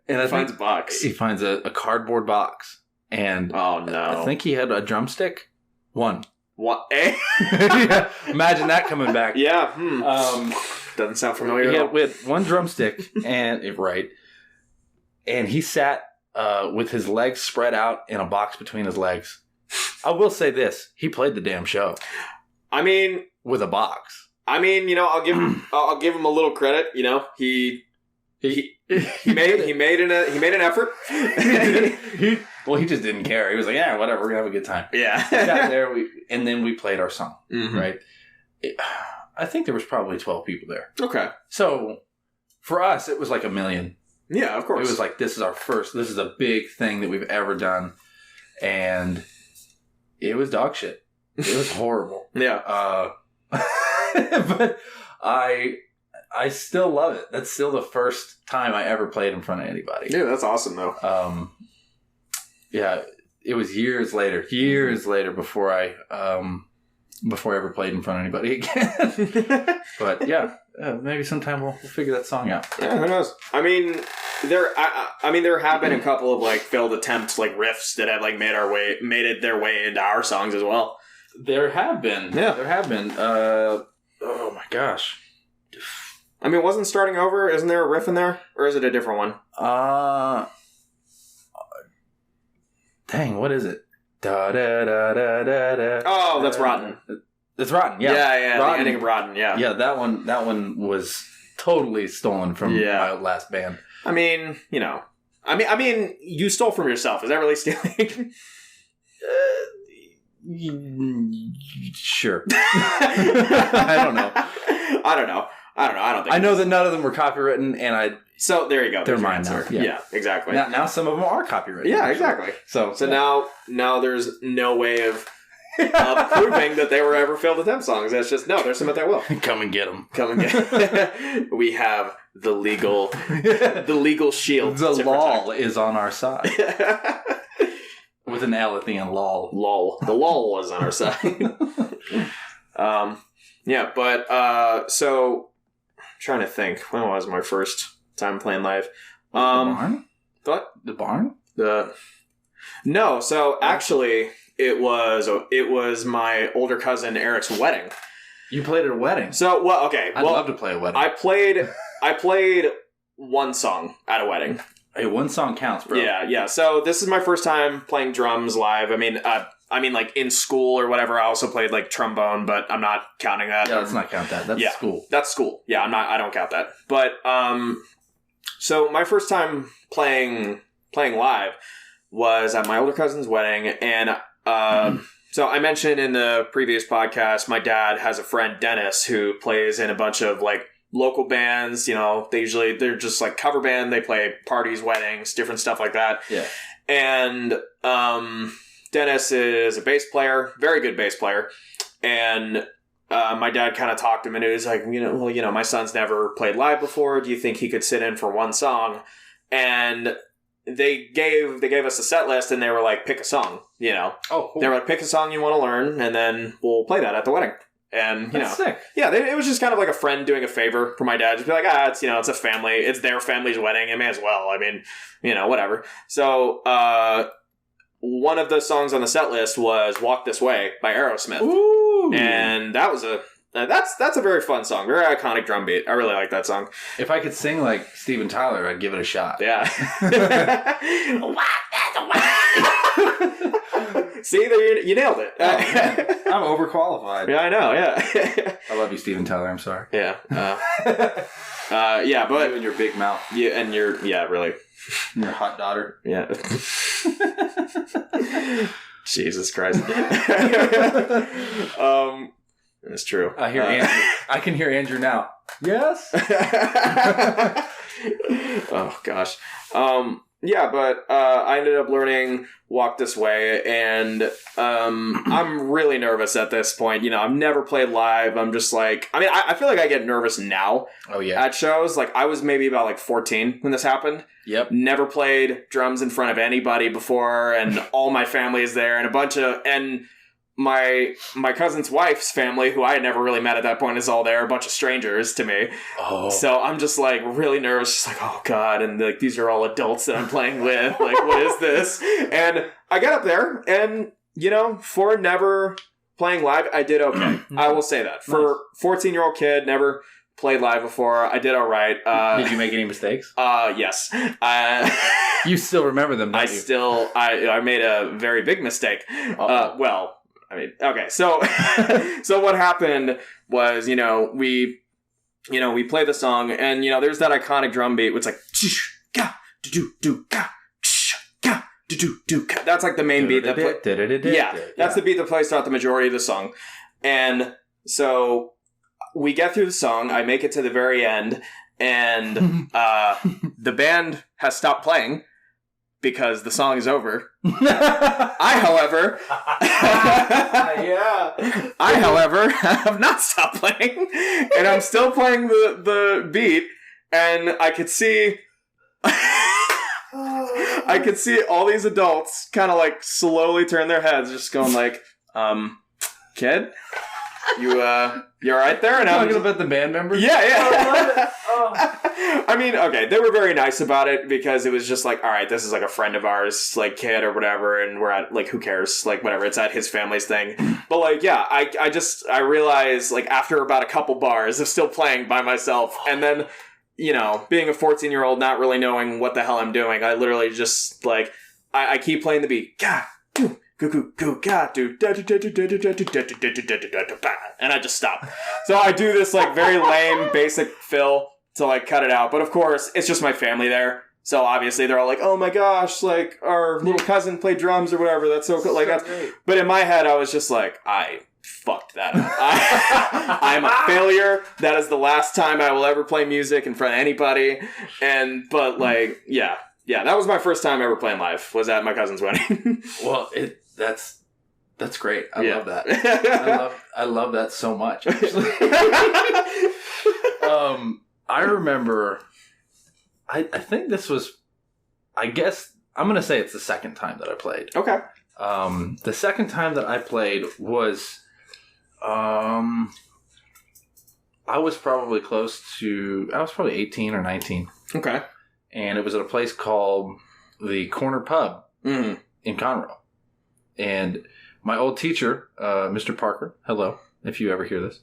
And he finds a box. He finds a cardboard box. And oh no! I think he had a drumstick. One. What? Yeah. Imagine that coming back. Yeah. Doesn't sound familiar. Yeah, with one drumstick and and he sat with his legs spread out in a box between his legs. I will say this: he played the damn show. I mean, with a box. I mean, I'll give him a little credit. He made an effort. He just didn't care. He was like, yeah, whatever, we're gonna have a good time. Yeah. We sat there, and then we played our song. Mm-hmm. Right. I think there was probably 12 people there. Okay. So for us, it was like 1 million. Yeah, of course. It was like, this is a big thing that we've ever done. And it was dog shit. It was horrible. Yeah. But I still love it. That's still the first time I ever played in front of anybody. Yeah, that's awesome though. Yeah, it was years later before I before I ever played in front of anybody again. But yeah, maybe sometime we'll figure that song out. Yeah, who knows? I mean, there have been a couple of like failed attempts, like riffs that have like made it their way into our songs as well. There have been. Yeah, there have been. Oh my gosh. I mean, wasn't Starting Over? Isn't there a riff in there, or is it a different one? Dang, what is it? Da da da da da da. Oh, that's Rotten. It's Rotten. Yeah, yeah. Rotten. The ending of Rotten. Yeah, yeah. That one was totally stolen from my last band. I mean, you know, I mean, you stole from yourself. Is that really stealing? Sure. I don't know. I don't think. I know that none of them were copywritten, and So there you go. They're mine now. Yeah, exactly. Now some of them are copywritten. Yeah, exactly. So now there's no way of proving that they were ever failed attempt songs. That's just no. There's some that will. Come and get them. We have the legal shield. The law is on our side. With an L at the end, lol. Lol. The lol was on our side. Yeah, but so I'm trying to think. When was my first time playing live? The barn? What? The barn? No, so actually it was my older cousin Eric's wedding. You played at a wedding? So I'd love to play a wedding. I played one song at a wedding. Hey, one song counts, bro. Yeah. So this is my first time playing drums live. I mean, like in school or whatever. I also played like trombone, but I'm not counting that. Yeah, let's not count that. That's school. That's school. Yeah, I don't count that. But so my first time playing live was at my older cousin's wedding, and so I mentioned in the previous podcast, my dad has a friend Dennis who plays in a bunch of like local bands. You know, they're just like cover band. They play parties, weddings, different stuff like that. Yeah. And Dennis is a bass player, very good bass player. And my dad kind of talked him into it. He was like, my son's never played live before. Do you think he could sit in for one song? And they gave us a set list, and they were like, pick a song, you know. Oh, cool. They were like, pick a song you want to learn, and then we'll play that at the wedding. And, That's sick. Yeah, it was just kind of like a friend doing a favor for my dad. Just be like, it's a family. It's their family's wedding. It may as well. I mean, whatever. So, one of the songs on the set list was Walk This Way by Aerosmith. Ooh. And that was that's a very fun song. Very iconic drum beat. I really like that song. If I could sing like Steven Tyler, I'd give it a shot. Yeah. See, you nailed it. I'm overqualified. Yeah, I know. Yeah. I love you, Steven Tyler. I'm sorry. Yeah. Yeah, but you and your big mouth. Yeah, and really. And your hot daughter. Yeah. Jesus Christ. It's true. I hear Andrew. I can hear Andrew now. Yes. Oh gosh. Yeah, but I ended up learning Walk This Way, and I'm really nervous at this point. I've never played live. I'm just like, I feel like I get nervous now. Oh yeah. At shows. Like I was maybe about like 14 when this happened. Yep. Never played drums in front of anybody before, and all my family is there, and my cousin's wife's family, who I had never really met at that point, is all there. A bunch of strangers to me. Oh. So I'm just like really nervous. Just like, oh God. And like, these are all adults that I'm playing with. Like, what is this? And I got up there and, for never playing live, I did okay. I will say that. For 14-year-old kid, never played live before, I did all right. Did you make any mistakes? Yes. You still remember them, don't you? I made a very big mistake. Okay, so what happened was, we played the song, and there's that iconic drum beat, which is like that's like the main beat that that's the beat that plays throughout the majority of the song. And so we get through the song, I make it to the very end, and the band has stopped playing because the song is over. I, however, have not stopped playing, and I'm still playing the beat, and I could see all these adults kind of like slowly turn their heads, just going like, kid? You all right there? And talking about the band members? Yeah. Oh, I love it. Oh. I mean, okay, they were very nice about it because it was just like, all right, this is like a friend of ours, like kid or whatever, and we're at like, who cares? Like whatever, it's at his family's thing. But like, yeah, I realized like after about a couple bars of still playing by myself, and then, you know, being a 14-year-old, not really knowing what the hell I'm doing, I literally just like, I keep playing the beat. And I just stop. So I do this like very lame basic fill to like cut it out. But of course, it's just my family there. So obviously they're all like, oh my gosh, like our little cousin played drums or whatever. That's so cool. Like that's great. But in my head, I was just like, I fucked that up. I'm a failure. That is the last time I will ever play music in front of anybody. But like, yeah, that was my first time ever playing live, was at my cousin's wedding. Well, that's great. I love that. I love that so much, actually. I remember, I think this was, I guess, I'm going to say it's the second time that I played. Okay. The second time that I played was, I was probably I was probably 18 or 19. Okay. And it was at a place called the Corner Pub in Conroe. And my old teacher, Mr. Parker, hello, if you ever hear this.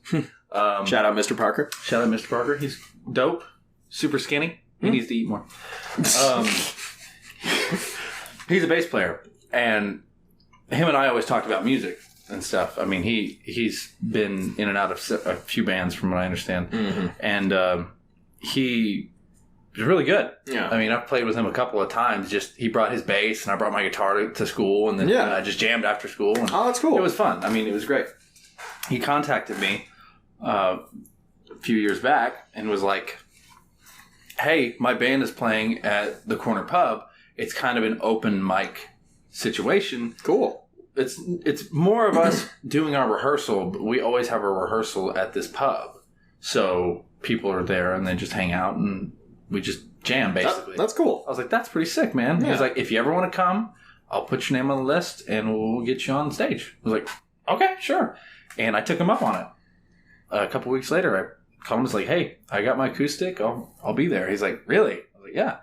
Shout out Mr. Parker. Shout out Mr. Parker. He's dope, super skinny. He needs to eat more. He's a bass player. And him and I always talked about music and stuff. I mean, he's been in and out of a few bands from what I understand. Mm-hmm. And he was really good. Yeah. I mean, I've played with him a couple of times. Just he brought his bass and I brought my guitar to school, and then I just jammed after school. And oh, that's cool. It was fun. I mean, it was great. He contacted me a few years back and was like, hey, my band is playing at the Corner Pub. It's kind of an open mic situation. Cool. It's more of us doing our rehearsal, but we always have a rehearsal at this pub. So people are there and they just hang out and we just jam, basically. That's cool. I was like, that's pretty sick, man. Yeah. He was like, if you ever want to come, I'll put your name on the list and we'll get you on stage. I was like, okay, sure. And I took him up on it. A couple weeks later, I called him and was like, hey, I got my acoustic. I'll be there. He's like, really? I was like, yeah.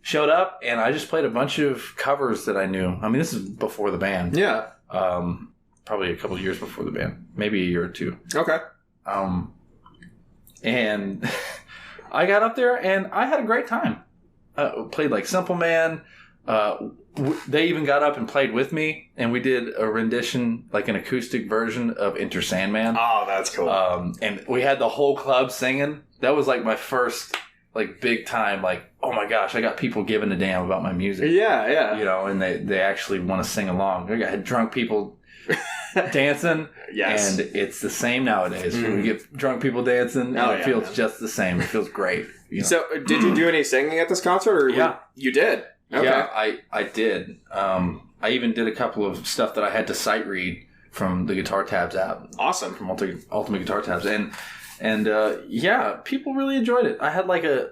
Showed up, and I just played a bunch of covers that I knew. I mean, this is before the band. Yeah. Probably a couple of years before the band. Maybe a year or two. Okay. And I got up there, and I had a great time. Played like Simple Man. They even got up and played with me, and we did a rendition, like an acoustic version of Enter Sandman. Oh, that's cool. And we had the whole club singing. That was like my first, like, big time, like, oh my gosh, I got people giving a damn about my music. Yeah. You know, and they actually want to sing along. I had drunk people dancing. Yes. And it's the same nowadays. When we get drunk people dancing, it feels just the same. It feels great. You know? So, did you do any singing at this concert? Or you did? Okay. Yeah, I did. I even did a couple of stuff that I had to sight read from the Guitar Tabs app. Awesome. From Ultimate Guitar Tabs. And people really enjoyed it. I had like a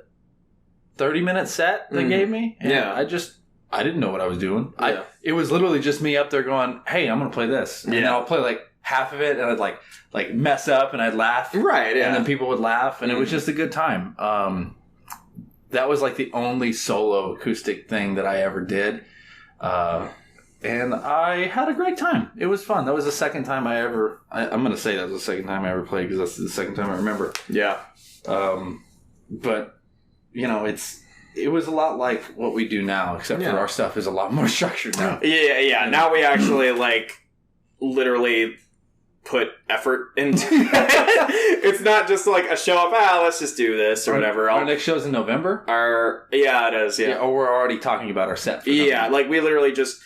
30-minute set they gave me. And I didn't know what I was doing. Yeah. It was literally just me up there going, hey, I'm going to play this. And then I'll play like half of it and I'd like mess up and I'd laugh. Right, yeah. And then people would laugh and it was just a good time. That was like the only solo acoustic thing that I ever did. And I had a great time. It was fun. That was the second time I'm going to say that was the second time I ever played because that's the second time I remember. Yeah. But, you know, it was a lot like what we do now, except for our stuff is a lot more structured now. Yeah. Now we actually, like, literally put effort into it. It's not just like a show up, let's just do this or whatever. Our next show's in November? It is, yeah. Or we're already talking about our set. Like we literally just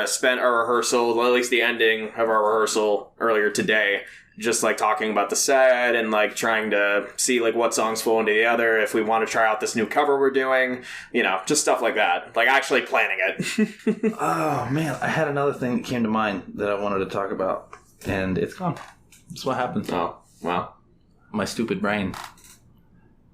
spent our rehearsal, well, at least the ending of our rehearsal earlier today, just like talking about the set and like trying to see like what songs flow into the other, if we want to try out this new cover we're doing, you know, just stuff like that. Like actually planning it. Oh man, I had another thing that came to mind that I wanted to talk about. And it's gone. That's what happens. Oh, wow. My stupid brain.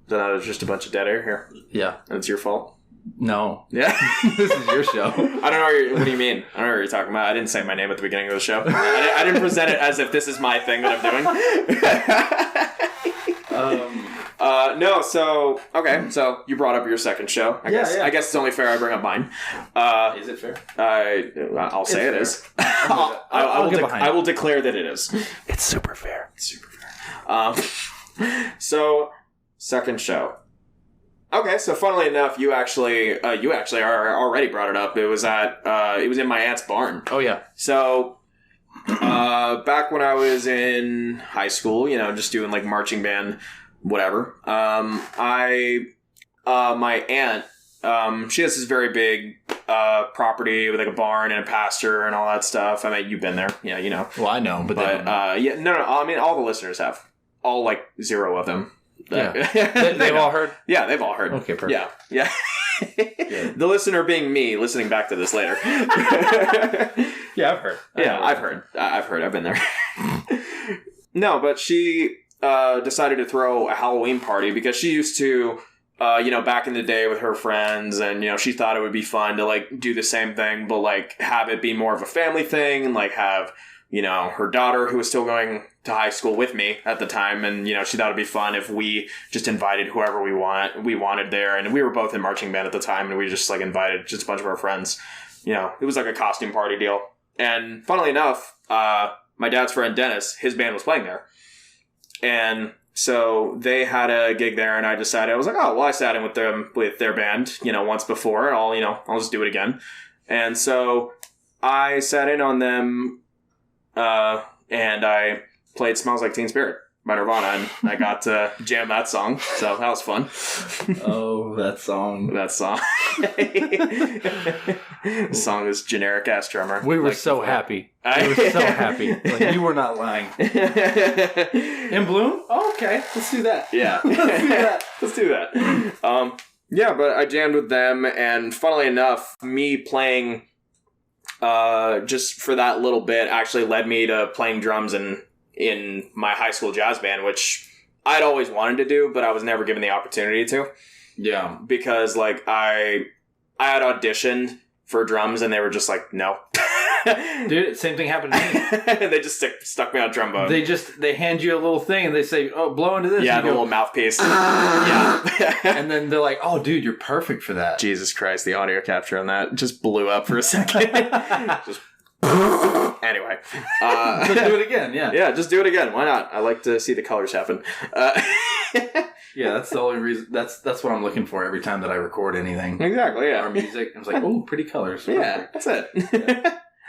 So now there's just a bunch of dead air here. Yeah. And it's your fault? No. Yeah. This is your show. I don't know what do you mean? I don't know what you're talking about. I didn't say my name at the beginning of the show. I didn't present it as if this is my thing that I'm doing. No, so, okay, so you brought up your second show. I guess it's only fair I bring up mine. Is it fair? I'll say it is. I will declare that it is. It's super fair. It's super fair. So, second show. Okay, so funnily enough, you actually already brought it up. It was in my aunt's barn. Oh yeah. So, back when I was in high school, just doing like marching band, whatever. My aunt, she has this very big property with like a barn and a pasture and all that stuff. I mean, you've been there, yeah, Well, I know, but no. I mean, all the listeners have, all like 0 of them. Yeah. They've all heard? Yeah, they've all heard. Okay, perfect. Yeah. The listener being me, listening back to this later. Yeah, I've heard. I've heard. I've been there. No, but she decided to throw a Halloween party because she used to, back in the day with her friends, and, she thought it would be fun to, like, do the same thing, but, like, have it be more of a family thing, and, like, have, her daughter, who was still going to high school with me at the time, and, she thought it'd be fun if we just invited whoever we wanted there, and we were both in marching band at the time, and we just, like, invited just a bunch of our friends. It was like a costume party deal. And funnily enough, my dad's friend Dennis, his band was playing there. And so they had a gig there, and I was like, oh, well, I sat in with them, with their band, once before, and I'll just do it again. And so I sat in on them, and I played Smells Like Teen Spirit by Nirvana, and I got to jam that song, so that was fun. Oh, that song. The song is generic-ass drummer. We were so happy. We were so happy. Like, you were not lying. In Bloom? Oh, okay. Let's do that. Yeah. Let's do that. Yeah, but I jammed with them, and funnily enough, me playing just for that little bit actually led me to playing drums in my high school jazz band, which I'd always wanted to do, but I was never given the opportunity to. Yeah. Because, like, I had auditioned for drums, and they were just like, no. Dude, same thing happened to me. They just stuck me on trombone. They hand you a little thing, and they say, oh, blow into this. Yeah, the little mouthpiece. Yeah. And then they're like, oh, dude, you're perfect for that. Jesus Christ, the audio capture on that just blew up for a second. Just... Anyway. Just do it again, yeah. Yeah, just do it again. Why not? I like to see the colors happen. Yeah, that's the only reason. That's what I'm looking for every time that I record anything. Exactly, yeah. Or music. I was like, oh, pretty colors. Yeah, that's it.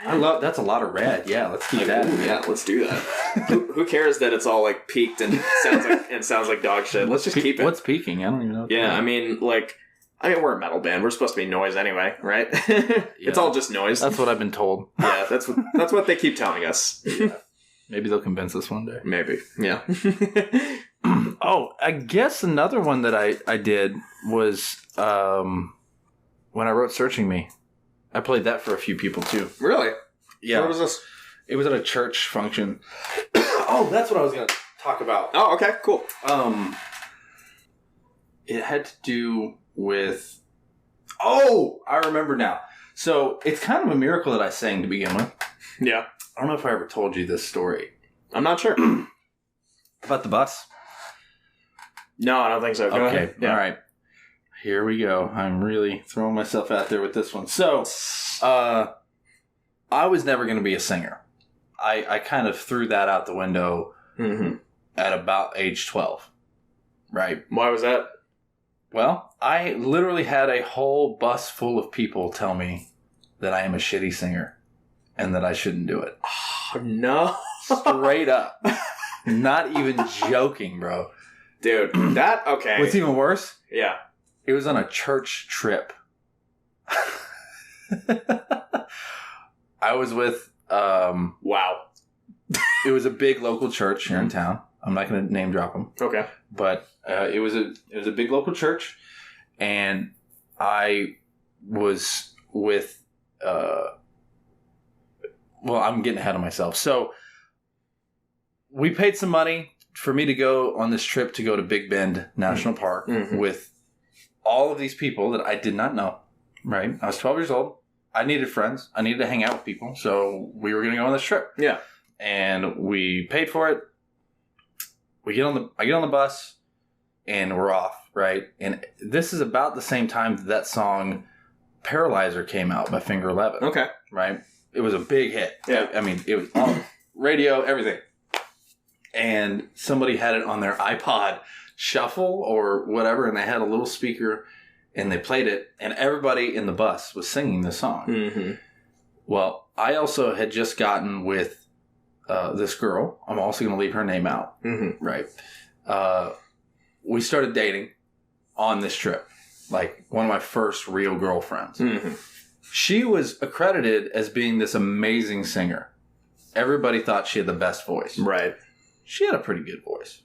That's a lot of red. Yeah, let's keep that. Ooh, yeah, let's do that. Who cares that it's all like peaked and sounds like dog shit? Let's just keep it. What's peaking? I don't even know. Yeah, I mean, we're a metal band. We're supposed to be noise anyway, right? It's all just noise. That's what I've been told. Yeah, that's what they keep telling us. Yeah. Maybe they'll convince us one day. Maybe, yeah. Oh, I guess another one that I did was when I wrote Searching Me. I played that for a few people too. Really? Yeah. What was this? It was at a church function. Oh, that's what I was going to talk about. Oh, okay, cool. It had to do with... Oh, I remember now. So it's kind of a miracle that I sang to begin with. Yeah. I don't know if I ever told you this story. I'm not sure. About the bus? No, I don't think so. Go ahead. Yeah. All right. Here we go. I'm really throwing myself out there with this one. So, I was never going to be a singer. I kind of threw that out the window at about age 12. Right? Why was that? Well, I literally had a whole bus full of people tell me that I am a shitty singer and that I shouldn't do it. Oh, no. Straight up. Not even joking, bro. Dude, okay. What's even worse? Yeah. It was on a church trip. I was with... wow. It was a big local church here in town. I'm not going to name drop them. Okay. But it was a big local church, and I was with... well, I'm getting ahead of myself. So, we paid some money for me to go on this trip to go to Big Bend National Park with all of these people that I did not know, right? I was 12 years old. I needed friends. I needed to hang out with people. So we were going to go on this trip. Yeah. And we paid for it. I get on the bus and we're off, right? And this is about the same time that song Paralyzer came out by Finger 11. Okay. Right? It was a big hit. Yeah. I mean, it was on radio, everything. And somebody had it on their iPod Shuffle or whatever, and they had a little speaker, and they played it, and everybody in the bus was singing the song. Mm-hmm. Well, I also had just gotten with this girl. I'm also going to leave her name out. Mm-hmm. Right. We started dating on this trip. Like, one of my first real girlfriends. Mm-hmm. She was accredited as being this amazing singer. Everybody thought she had the best voice. Right. She had a pretty good voice.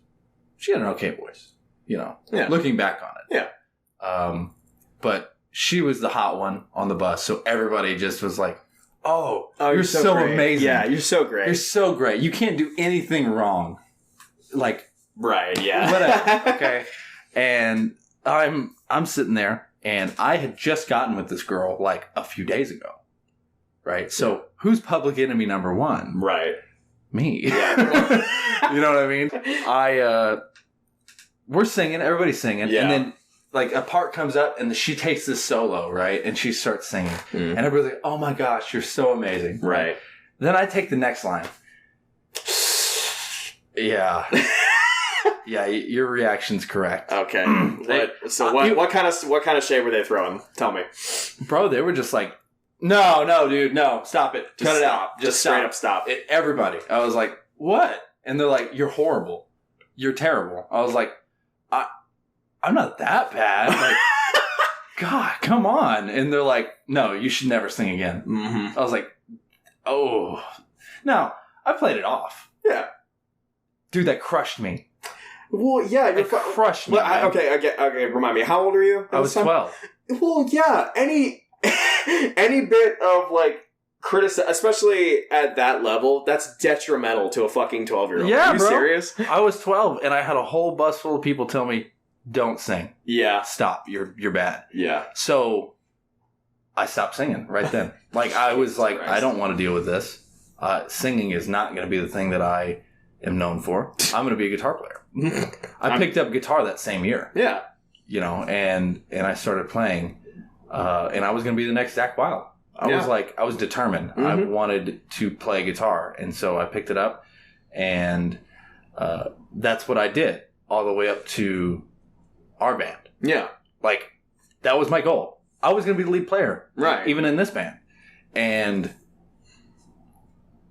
She had an okay voice, Yeah. looking back on it. Yeah. But she was the hot one on the bus, so everybody just was like, oh you're so great. amazing. Yeah, you're so great. You're so great. You can't do anything wrong. Like, right, yeah. whatever. Okay. And I'm sitting there, and I had just gotten with this girl like a few days ago. Right? So who's public enemy number one? Right. Me. Yeah. You know what I mean? We're singing, everybody's singing, Yeah. and then like a part comes up and she takes this solo, right? And she starts singing. And everybody's like, oh my gosh, you're so amazing. Right. Then I take the next line. Yeah. Yeah, your reaction's correct. Okay. What kind of shade were they throwing? Tell me. Bro, they were just like, no, dude, no, stop it. Just cut stop. it out. Just straight up stop. Everybody. I was like, what? And they're like, you're horrible. You're terrible. I was like, I'm not that bad. Like, God, come on. And they're like, no, you should never sing again. Mm-hmm. I was like, oh. Now, I played it off. Yeah. Dude, that crushed me. Well, yeah. It crushed me. Okay, remind me. How old are you? I was 12. Well, yeah. Any bit of, like, criticism, especially at that level, that's detrimental to a fucking 12-year-old. Yeah, Are you bro. serious? I was 12, and I had a whole bus full of people tell me, don't sing. Yeah. Stop. You're bad. Yeah. So I stopped singing right then. Like, I was like, Christ. I don't want to deal with this. Singing is not going to be the thing that I am known for. I'm going to be a guitar player. I picked up guitar that same year. Yeah. You know, and I started playing, and I was going to be the next Zach Wild. I was determined. Mm-hmm. I wanted to play guitar, and so I picked it up, and that's what I did all the way up to our band. Yeah. Like, that was my goal. I was going to be the lead player, right? Even in this band, and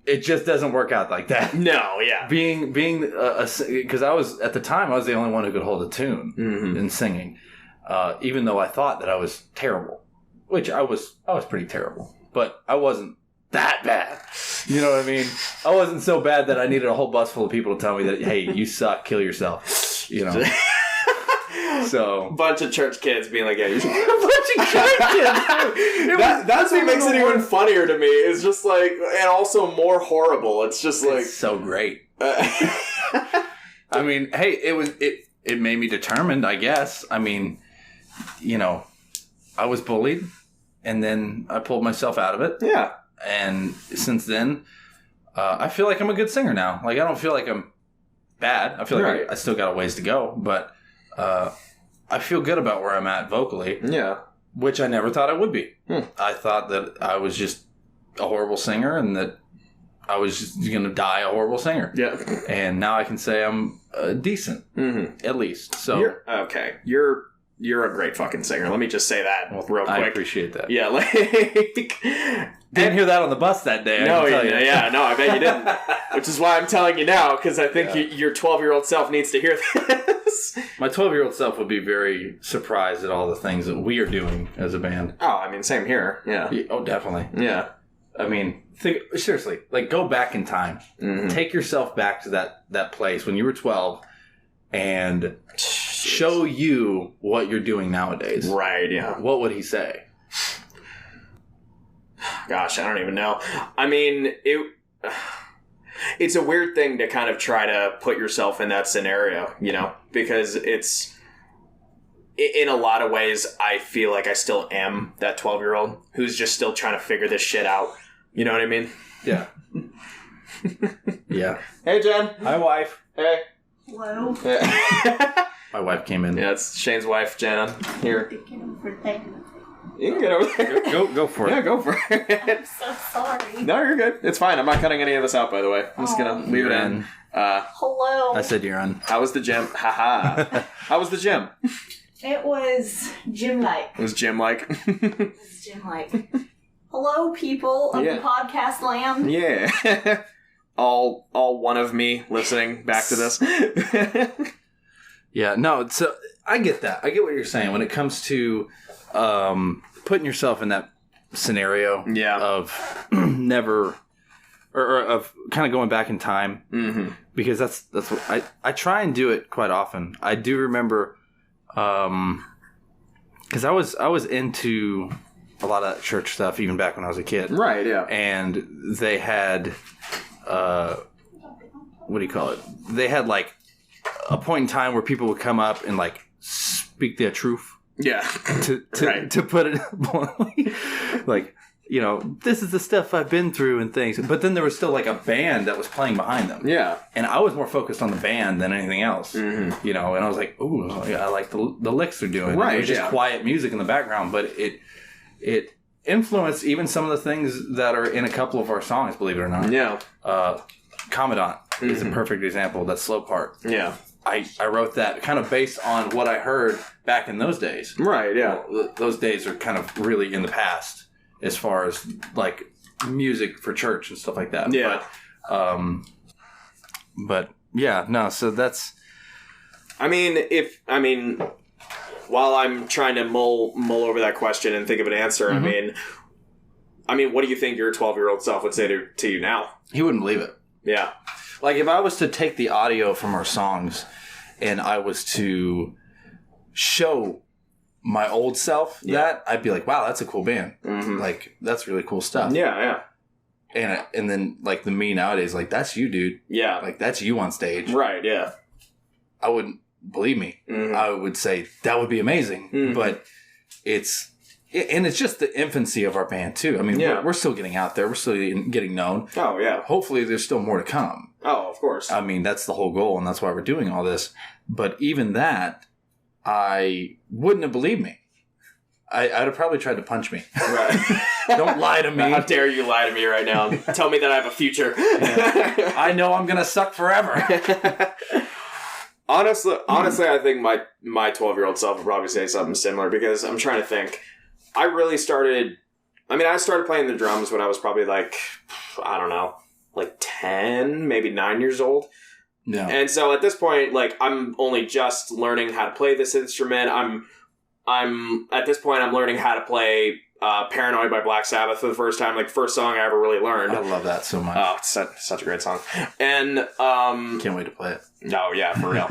it just doesn't work out like that. No, yeah. Being because I was at the time I was the only one who could hold a tune in singing, even though I thought that I was terrible. Which I was pretty terrible, but I wasn't that bad. You know what I mean? I wasn't so bad that I needed a whole bus full of people to tell me that, hey, you suck, kill yourself. You know? So. Bunch of church kids being like, yeah, you should. A bunch of church kids. That's what makes it even funnier to me. It's just like, and also more horrible. It's just like. It's so great. I mean, hey, it made me determined, I guess. I mean, you know. I was bullied, and then I pulled myself out of it. Yeah. And since then, I feel like I'm a good singer now. Like, I don't feel like I'm bad. I feel like I still got a ways to go, but I feel good about where I'm at vocally. Yeah. Which I never thought I would be. I thought that I was just a horrible singer and that I was just going to die a horrible singer. Yeah. And now I can say I'm decent, at least. So You're a great fucking singer. Let me just say that real quick. I appreciate that. Yeah, like... Didn't hear that on the bus that day. No, I bet you didn't. Which is why I'm telling you now, because I think your 12-year-old self needs to hear this. My 12-year-old self would be very surprised at all the things that we are doing as a band. Oh, I mean, same here. Yeah. Oh, definitely. Yeah. I mean, seriously, like, go back in time. Take yourself back to that place when you were 12 and... show you what you're doing nowadays. Right, yeah. What would he say? Gosh, I don't even know. I mean, it's a weird thing to kind of try to put yourself in that scenario, you know, because it's in a lot of ways, I feel like I still am that 12-year-old who's just still trying to figure this shit out. You know what I mean? Yeah. Yeah. Hey, Jen. Hi, wife. Hey. Hello. My wife came in. Yeah, it's Shane's wife, Jenna. Here. Get him for taking. You can get over there. Go for it. Yeah, go for it. I'm so sorry. No, you're good. It's fine. I'm not cutting any of this out, by the way. I'm just going to leave it in. Hello. I said you're on. How was the gym? Haha. How was the gym? It was gym-like. It was gym-like? It was gym-like. Hello, people of the podcast land. Yeah. all one of me listening back to this. Yeah, no, so I get that. I get what you're saying when it comes to putting yourself in that scenario of never or of kind of going back in time because that's what I try and do it quite often. I do remember because I was into a lot of church stuff even back when I was a kid. Right, yeah. And they had what do you call it? They had like a point in time where people would come up and like speak their truth. Yeah. To put it bluntly. Like, you know, this is the stuff I've been through and things. But then there was still like a band that was playing behind them. Yeah. And I was more focused on the band than anything else. You know, and I was like, ooh, I like the licks they're doing. Right. It was just quiet music in the background, but it influenced even some of the things that are in a couple of our songs, believe it or not. Yeah. Commandant is a perfect example, that slow part. Yeah. I wrote that kind of based on what I heard back in those days. Right, yeah. Well, those days are kind of really in the past as far as like music for church and stuff like that. Yeah. But yeah, no, so that's... I mean, while I'm trying to mull over that question and think of an answer, I mean, what do you think your 12-year-old self would say to you now? He wouldn't believe it. Yeah. Like, if I was to take the audio from our songs and I was to show my old self that, I'd be like, wow, that's a cool band. Like, that's really cool stuff. Yeah, yeah. And then, like, the me nowadays, like, that's you, dude. Yeah. Like, that's you on stage. Right, yeah. I wouldn't believe me. I would say that would be amazing. But it's just the infancy of our band, too. I mean, we're still getting out there. We're still getting known. Oh, yeah. Hopefully, there's still more to come. Oh, of course. I mean, that's the whole goal, and that's why we're doing all this. But even that, I wouldn't have believed me. I'd have probably tried to punch me. Right. Don't lie to me. How dare you lie to me right now? Tell me that I have a future. I know I'm going to suck forever. Honestly, I think my 12-year-old self would probably say something similar because I'm trying to think. I started playing the drums when I was probably like, I don't know, like 10, maybe 9 years old. Yeah. And so at this point, like, I'm only just learning how to play this instrument. I'm at this point, I'm learning how to play Paranoid by Black Sabbath for the first time, like, first song I ever really learned. I love that so much. Oh, it's such a great song. And can't wait to play it. Oh, yeah, for real.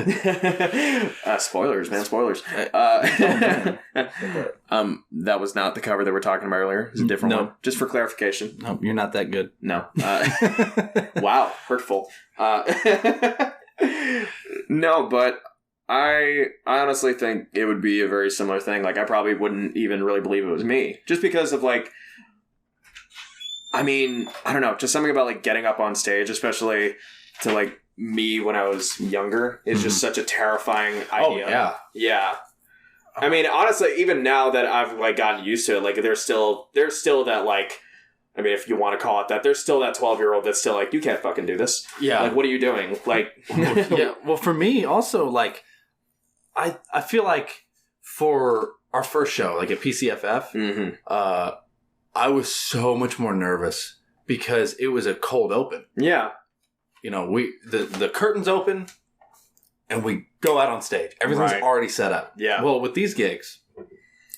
Spoilers, man, spoilers. That was not the cover that we're talking about earlier. It's a different one. Just for clarification. No, you're not that good. No. Wow, hurtful. No, but I honestly think it would be a very similar thing. Like, I probably wouldn't even really believe it was me. Just because of, like, I mean, I don't know, just something about, like, getting up on stage, especially to, like, me when I was younger, is just such a terrifying idea. Oh, yeah. Yeah. I mean, honestly, even now that I've, like, gotten used to it, like, there's still that, like, I mean, if you want to call it that, there's still that 12-year-old that's still like, you can't fucking do this. Yeah. Like, what are you doing? Like, yeah. Well, for me, also, like, I feel like for our first show, like at PCFF, I was so much more nervous because it was a cold open. Yeah. You know, the curtains open and we go out on stage. Everything's already set up. Yeah. Well, with these gigs,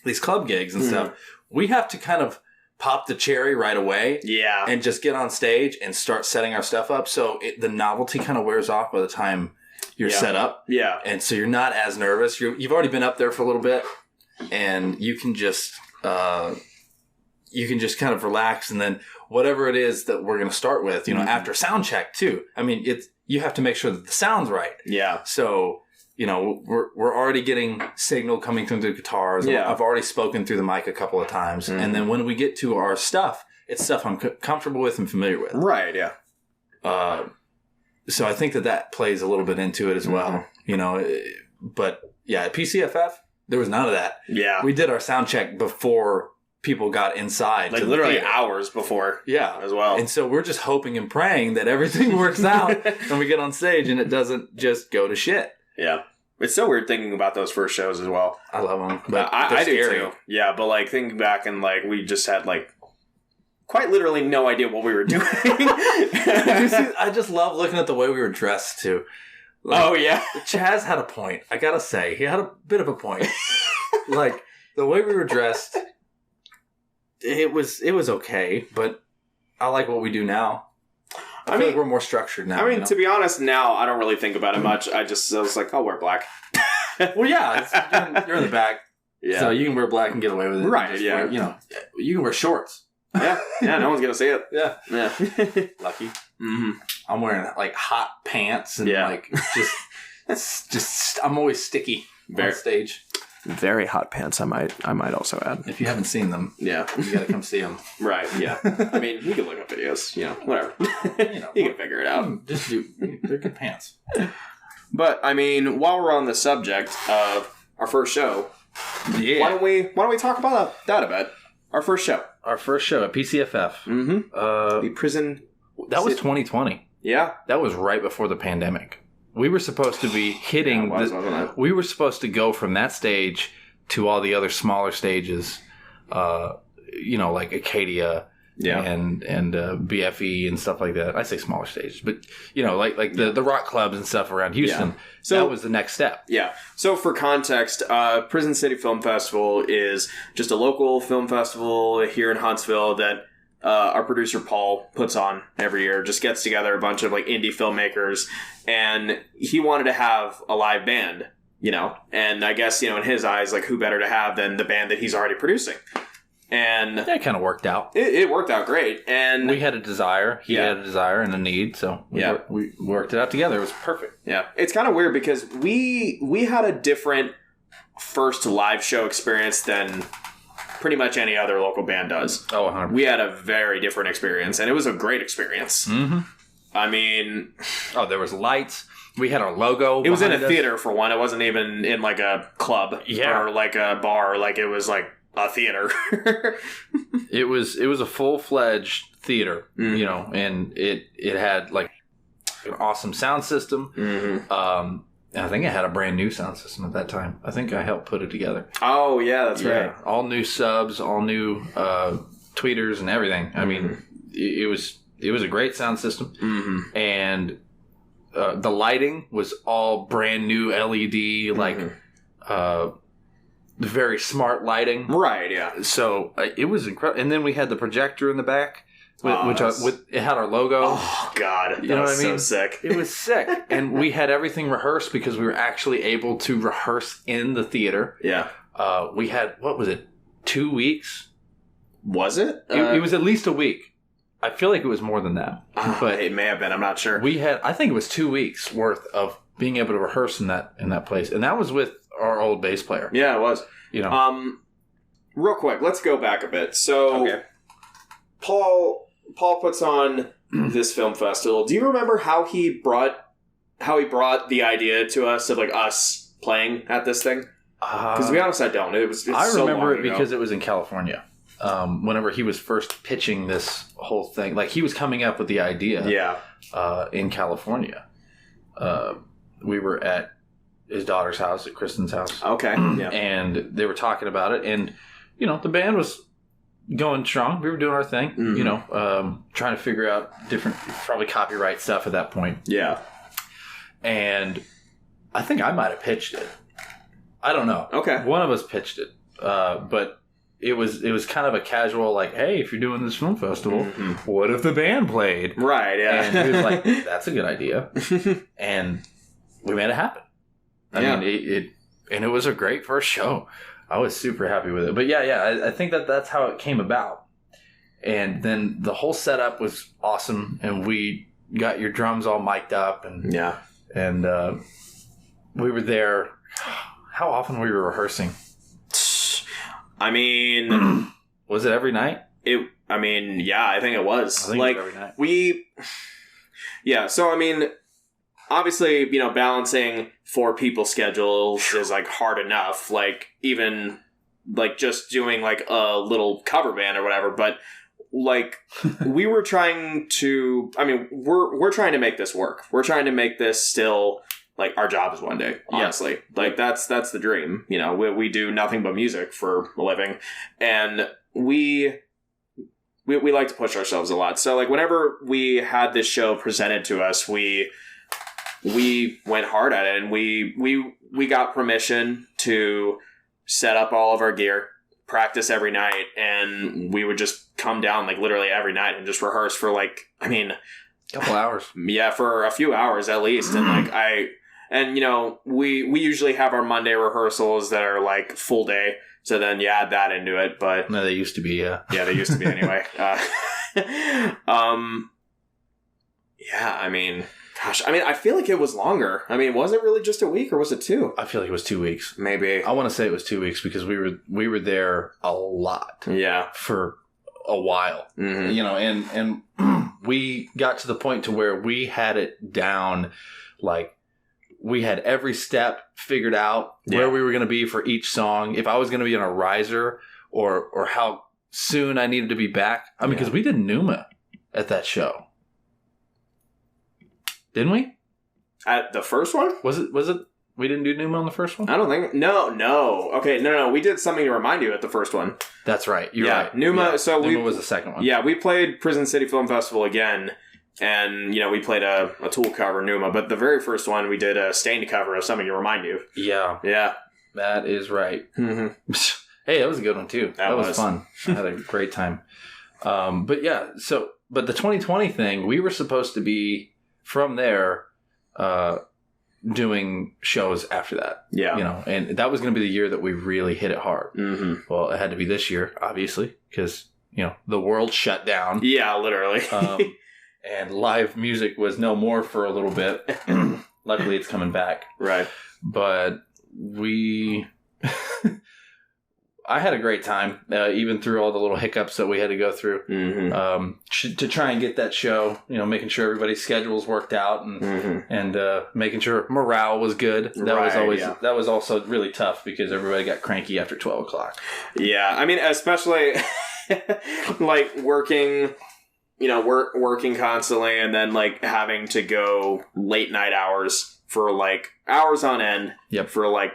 these club gigs and stuff, we have to kind of pop the cherry right away. Yeah. And just get on stage and start setting our stuff up. So the novelty kind of wears off by the time you're set up. Yeah. And so you're not as nervous. You've already been up there for a little bit and you can just kind of relax. And then whatever it is that we're going to start with, you know, after sound check too. I mean, you have to make sure that the sound's right. Yeah. So we're already getting signal coming through the guitars. Yeah. I've already spoken through the mic a couple of times. And then when we get to our stuff, it's stuff I'm comfortable with and familiar with. Right, yeah. So I think that plays a little bit into it as well. But yeah, at PCFF, there was none of that. Yeah. We did our sound check before people got inside. Like literally hours before. Yeah. As well. And so we're just hoping and praying that everything works out when we get on stage and it doesn't just go to shit. Yeah. It's so weird thinking about those first shows as well. I love them. But I do too. Yeah, but like thinking back and like we just had like quite literally no idea what we were doing. I just love looking at the way we were dressed too. Like, oh yeah. Chaz had a point. I gotta say, he had a bit of a point. Like the way we were dressed, it was okay, but I like what we do now. I feel like we're more structured now. I mean, to be honest, now I don't really think about it much. I was like, I'll wear black. Well, yeah, you're in the back, yeah. So you can wear black and get away with it. Right? Yeah. You can wear shorts. Yeah, no one's gonna see it. Yeah. Lucky. Mm-hmm. I'm wearing like hot pants and like just I'm always sticky on stage. Very hot pants. I might also add. If you haven't seen them, you gotta come see them. Right. Yeah. I mean, you can look up videos. Whatever. You can figure it out. They're good pants. But I mean, while we're on the subject of our first show, why don't we talk about that a bit? Our first show at PCFF. Mm-hmm. The prison. That was 2020. Yeah. That was right before the pandemic. We were supposed to be hitting. We were supposed to go from that stage to all the other smaller stages, like Acadia and BFE and stuff like that. I say smaller stages, but like the rock clubs and stuff around Houston. Yeah. So that was the next step. Yeah. So for context, Prison City Film Festival is just a local film festival here in Huntsville that our producer Paul puts on every year. Just gets together a bunch of like indie filmmakers, and he wanted to have a live band, and I guess, in his eyes, like who better to have than the band that he's already producing. And that kind of worked out. It worked out great. And we had a desire. He had a desire and a need. So we worked it out together. It was perfect. Yeah. It's kind of weird because we had a different first live show experience than pretty much any other local band does. Oh, 100%. We had a very different experience, and it was a great experience. Mm-hmm. I mean... there was lights. We had our logo. It was in a theater, for one. It wasn't even in like a club or like a bar. Like it was like a theater. It was a full-fledged theater, and it had like an awesome sound system. Mm-hmm. And I think it had a brand new sound system at that time. I think I helped put it together. Oh yeah, that's right. All new subs, all new tweeters and everything. I mean, it was a great sound system, and the lighting was all brand new LED, like very smart lighting. Right. Yeah. So it was incredible. And then we had the projector in the back. It had our logo. Oh God, that was so sick. It was sick, and we had everything rehearsed because we were actually able to rehearse in the theater. Yeah, we had 2 weeks? Was it? It was at least a week. I feel like it was more than that, but it may have been. I'm not sure. I think it was 2 weeks worth of being able to rehearse in that place, and that was with our old bass player. Yeah, it was. Real quick, let's go back a bit. So, Paul puts on this film festival. Do you remember how he brought the idea to us of like us playing at this thing? Because to be honest, I don't. I remember it because it was in California. Whenever he was first pitching this whole thing, like he was coming up with the idea. Yeah. In California, we were at his daughter's house, at Kristen's house. Okay. Yeah. And they were talking about it, and the band was going strong. We were doing our thing, trying to figure out different, probably copyright stuff at that point. Yeah. And I think I might have pitched it. I don't know. Okay. One of us pitched it. But it was kind of a casual, like, hey, if you're doing this film festival, what if the band played? Right, yeah. And he was like, that's a good idea. And we made it happen. I mean, it was a great first show. I was super happy with it. But I think that's how it came about. And then the whole setup was awesome, and we got your drums all mic'd up, and we were there. How often were we rehearsing? I mean, was it every night? I mean, yeah, I think it was. I think like, it was every night. Yeah, so I mean, obviously, balancing 4 people's schedules is like hard enough. Like, even like just doing like a little cover band or whatever, but like we were trying to, I mean, we're trying to make this work. We're trying to make this still like our job is one day, honestly. Yeah. Like that's the dream. We do nothing but music for a living, and we like to push ourselves a lot. So like whenever we had this show presented to us, we went hard at it, and we got permission to set up all of our gear, practice every night, and we would just come down like literally every night and just rehearse for like, I mean, a couple hours. Yeah, for a few hours at least. And like we usually have our Monday rehearsals that are like full day. So then you add that into it, but no, they used to be, yeah. Yeah, they used to be anyway. Yeah, I mean, gosh, I feel like it was longer. I mean, was it really just a week or was it 2? I feel like it was 2 weeks. Maybe. I want to say it was 2 weeks because we were there a lot. Yeah. For a while. Mm-hmm. And we got to the point to where we had it down, like we had every step figured out, where we were going to be for each song. If I was going to be on a riser or how soon I needed to be back. I mean, because we did Numa at that show. Didn't we? At the first one? Was it? We didn't do Numa on the first one? I don't think. No. Okay, no. We did Something to Remind You at the first one. That's right. You're right. Numa. Yeah. So Numa was the second one. Yeah, we played Prison City Film Festival again, and we played a Tool cover, Numa. But the very first one, we did a Stained cover of Something to Remind You. Yeah. Yeah. That is right. Mm-hmm. Hey, that was a good one too. That was fun. I had a great time. But the 2020 thing, we were supposed to be from there doing shows after that. Yeah. And that was going to be the year that we really hit it hard. Mm-hmm. Well, it had to be this year, obviously, because, the world shut down. Yeah, literally. And live music was no more for a little bit. Luckily, it's coming back. Right. But I had a great time, even through all the little hiccups that we had to go through, to try and get that show, making sure everybody's schedules worked out and making sure morale was good. That was also really tough because everybody got cranky after 12 o'clock. Yeah. I mean, especially like working constantly and then like having to go late night hours for like hours on end. Yep. For like,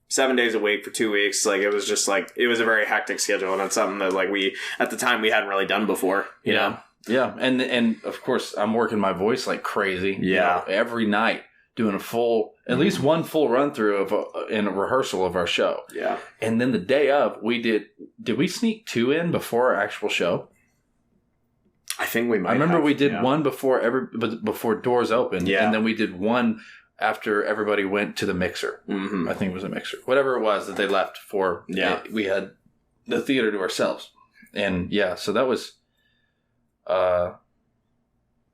7 days a week for 2 weeks. Like, it was just like, it was a very hectic schedule, and it's something that like at the time we hadn't really done before, you know? Yeah. And of course I'm working my voice like crazy. Yeah. Every night doing at least one full run through in a rehearsal of our show. Yeah. And then the day of did we sneak 2 in before our actual show? I think we might. I remember we did one before doors opened. Yeah. And then we did one after everybody went to the mixer. Mm-hmm. I think it was a mixer. Whatever it was that they left for. Yeah. We had the theater to ourselves. And so that was, I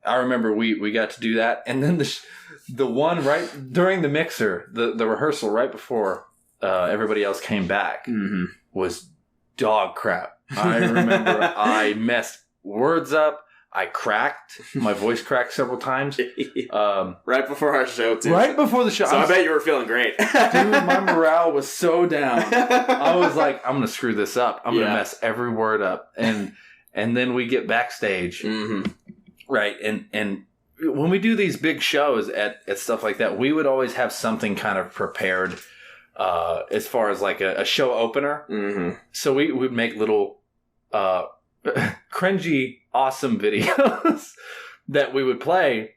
remember we got to do that. And then the one right during the mixer, the rehearsal right before everybody else came back was dog crap. I remember I messed words up. I cracked. My voice cracked several times. Right before our show, too. Right before the show. So I bet you were feeling great. Dude, my morale was so down. I was like, I'm going to screw this up. I'm going to mess every word up. And then we get backstage. Mm-hmm. Right. And when we do these big shows at stuff like that, we would always have something kind of prepared as far as like a show opener. Mm-hmm. So we would make little cringy, awesome videos that we would play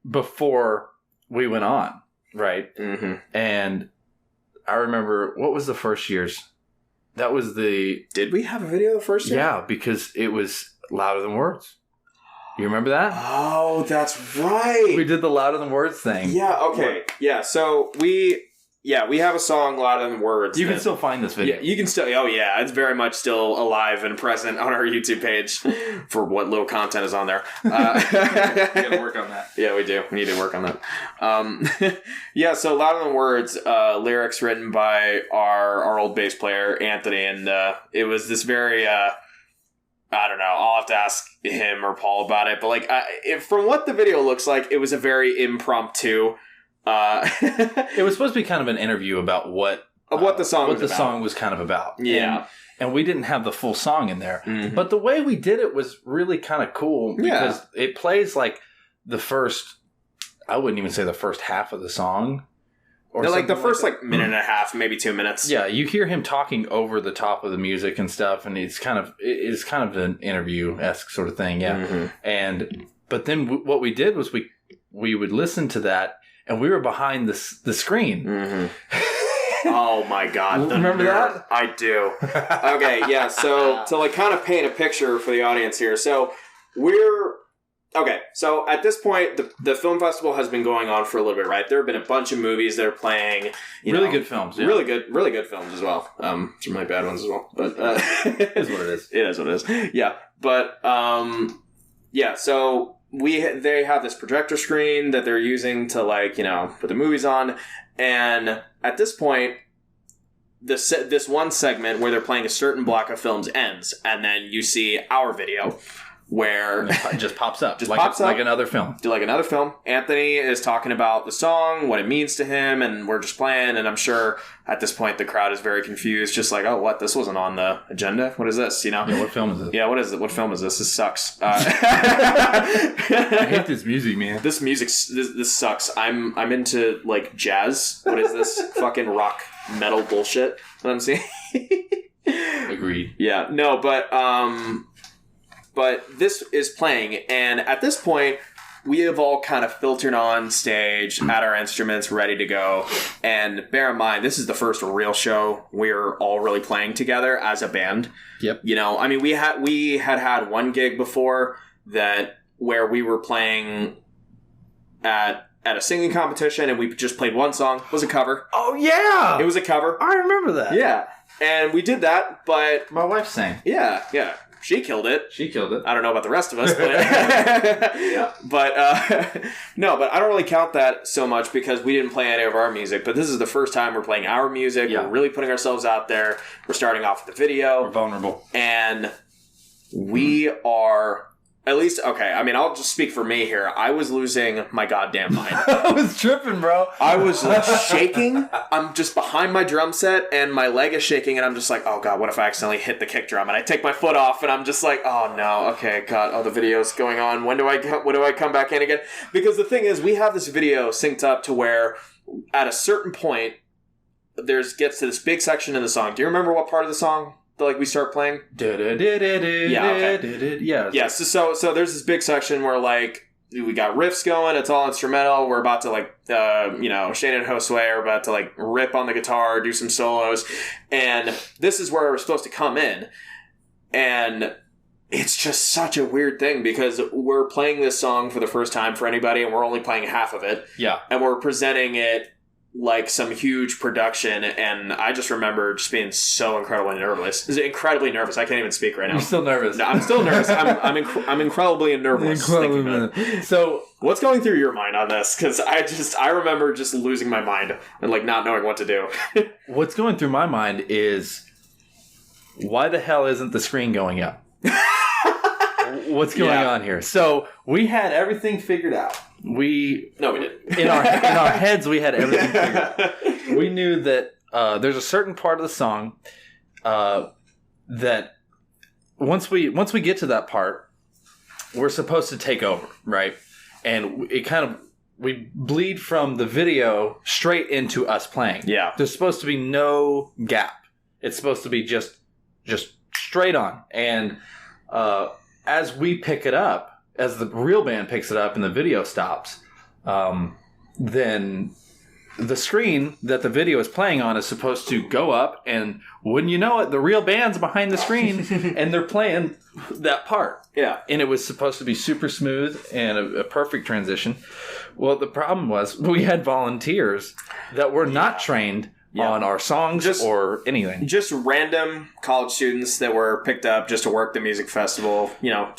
before we went on, right? Mm-hmm. And I remember, what was the first year's? That was Did we have a video the first year? Yeah, because it was Louder Than Words. You remember that? Oh, that's right. We did the Louder Than Words thing. Yeah, okay. Yeah, so we Yeah, we have a song louder than words. You can still find this video. Yeah, you can still. Oh yeah, it's very much still alive and present on our YouTube page for what little content is on there. We gotta work on that. Yeah, we do. We need to work on that. Yeah, so louder than words. Lyrics written by our old bass player Anthony, and it was this very. I don't know. I'll have to ask him or Paul about it, but like, from what the video looks like, it was a very impromptu. It was supposed to be kind of an interview about what the song was kind of about. Yeah. And we didn't have the full song in there. Mm-hmm. But the way we did it was really kind of cool because it plays like the first, I wouldn't even say the first half of the song. Or like the first minute and a half, maybe 2 minutes. Yeah, you hear him talking over the top of the music and stuff, and it's kind of an interview-esque sort of thing, yeah. Mm-hmm. But then what we did was we would listen to that, and we were behind the screen. Mm-hmm. Oh my God! Remember that? I do. Okay, yeah. So to like kind of paint a picture for the audience here, so so at this point, the film festival has been going on for a little bit, right? There have been a bunch of movies that are playing. Really good films. Yeah. Really good films as well. Some really bad ones as well. But it is what it is. It is what it is. Yeah. But yeah. So they have this projector screen that they're using to put the movies on, and at this point, this one segment where they're playing a certain block of films ends, and then you see our video. Where it just pops up. Like another film. Like another film. Anthony is talking about the song, what it means to him, and we're just playing, and I'm sure at this point the crowd is very confused, just like, oh, what? This wasn't on the agenda? What is this? Yeah, what film is it? Yeah, what is it? What film is this? This sucks. I hate this music, man. This music, this sucks. I'm into, jazz. What is this? Fucking rock metal bullshit that I'm seeing. Agreed. Yeah, no, but this is playing, and at this point, we have all kind of filtered on stage, had our instruments ready to go, and bear in mind, this is the first real show we're all really playing together as a band. Yep. We had one gig before where we were playing at a singing competition, and we just played one song. It was a cover. Oh, yeah! It was a cover. I remember that. Yeah. And we did that, but... My wife sang. Yeah. She killed it. I don't know about the rest of us, but yeah. But no, but I don't really count that so much because we didn't play any of our music. But this is the first time we're playing our music. Yeah. We're really putting ourselves out there. We're starting off with the video. We're vulnerable. And we are... At least, okay, I'll just speak for me here. I was losing my goddamn mind. I was tripping, bro. I was shaking. I'm just behind my drum set, and my leg is shaking, and I'm just like, oh, God, what if I accidentally hit the kick drum? And I take my foot off, and I'm just like, oh, no, okay, God, the video's going on. When do I come back in again? Because the thing is, we have this video synced up to where, at a certain point, gets to this big section in the song. Do you remember what part of the song? We start playing? Yeah, okay. Yeah, so there's this big section where, we got riffs going, it's all instrumental, we're about to, Shane and Josue are about to, rip on the guitar, do some solos, and this is where we're supposed to come in, and it's just such a weird thing, because we're playing this song for the first time for anybody, and we're only playing half of it, and we're presenting it like some huge production, and I just remember just being so incredibly nervous. Incredibly nervous. I can't even speak right now. You're still nervous. No, I'm still nervous. I'm incredibly nervous. So, what's going through your mind on this? Because I remember just losing my mind and not knowing what to do. What's going through my mind is, why the hell isn't the screen going up? What's going on here? So we had everything figured out. No, we didn't. In our heads, we had everything figured out. We knew that there's a certain part of the song that once we get to that part, we're supposed to take over, right? And we bleed from the video straight into us playing. Yeah. There's supposed to be no gap. It's supposed to be just straight on. And as we pick it up, as the real band picks it up and the video stops, then the screen that the video is playing on is supposed to go up, and wouldn't you know it, the real band's behind the screen, and they're playing that part. Yeah. And it was supposed to be super smooth and a perfect transition. Well, the problem was we had volunteers that were not trained on our songs or anything. Just random college students that were picked up just to work the music festival. You know,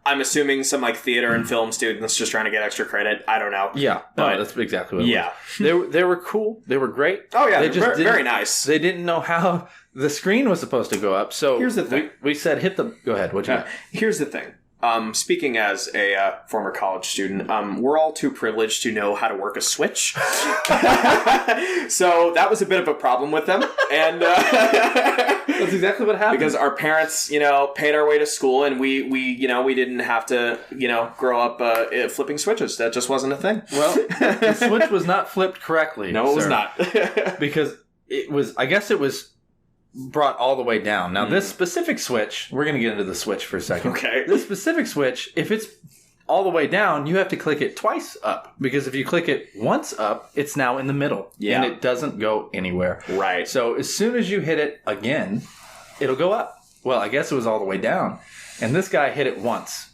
I'm assuming some like theater and film students just trying to get extra credit. I don't know. Yeah, but that's exactly what it was. They were cool. They were great. Oh yeah, they just very nice. They didn't know how the screen was supposed to go up. So here's the thing. We said go ahead. What you got? Here's the thing. Speaking as a former college student, we're all too privileged to know how to work a switch. So that was a bit of a problem with them. And that's exactly what happened. Because our parents, paid our way to school, and we didn't have to, grow up flipping switches. That just wasn't a thing. Well, the switch was not flipped correctly. No, it was not. Because it was brought all the way down. Now, this specific switch, we're going to get into the switch for a second. Okay. This specific switch, if it's all the way down, you have to click it twice up. Because if you click it once up, it's now in the middle. Yeah. And it doesn't go anywhere. Right. So as soon as you hit it again, it'll go up. Well, I guess it was all the way down. And this guy hit it once.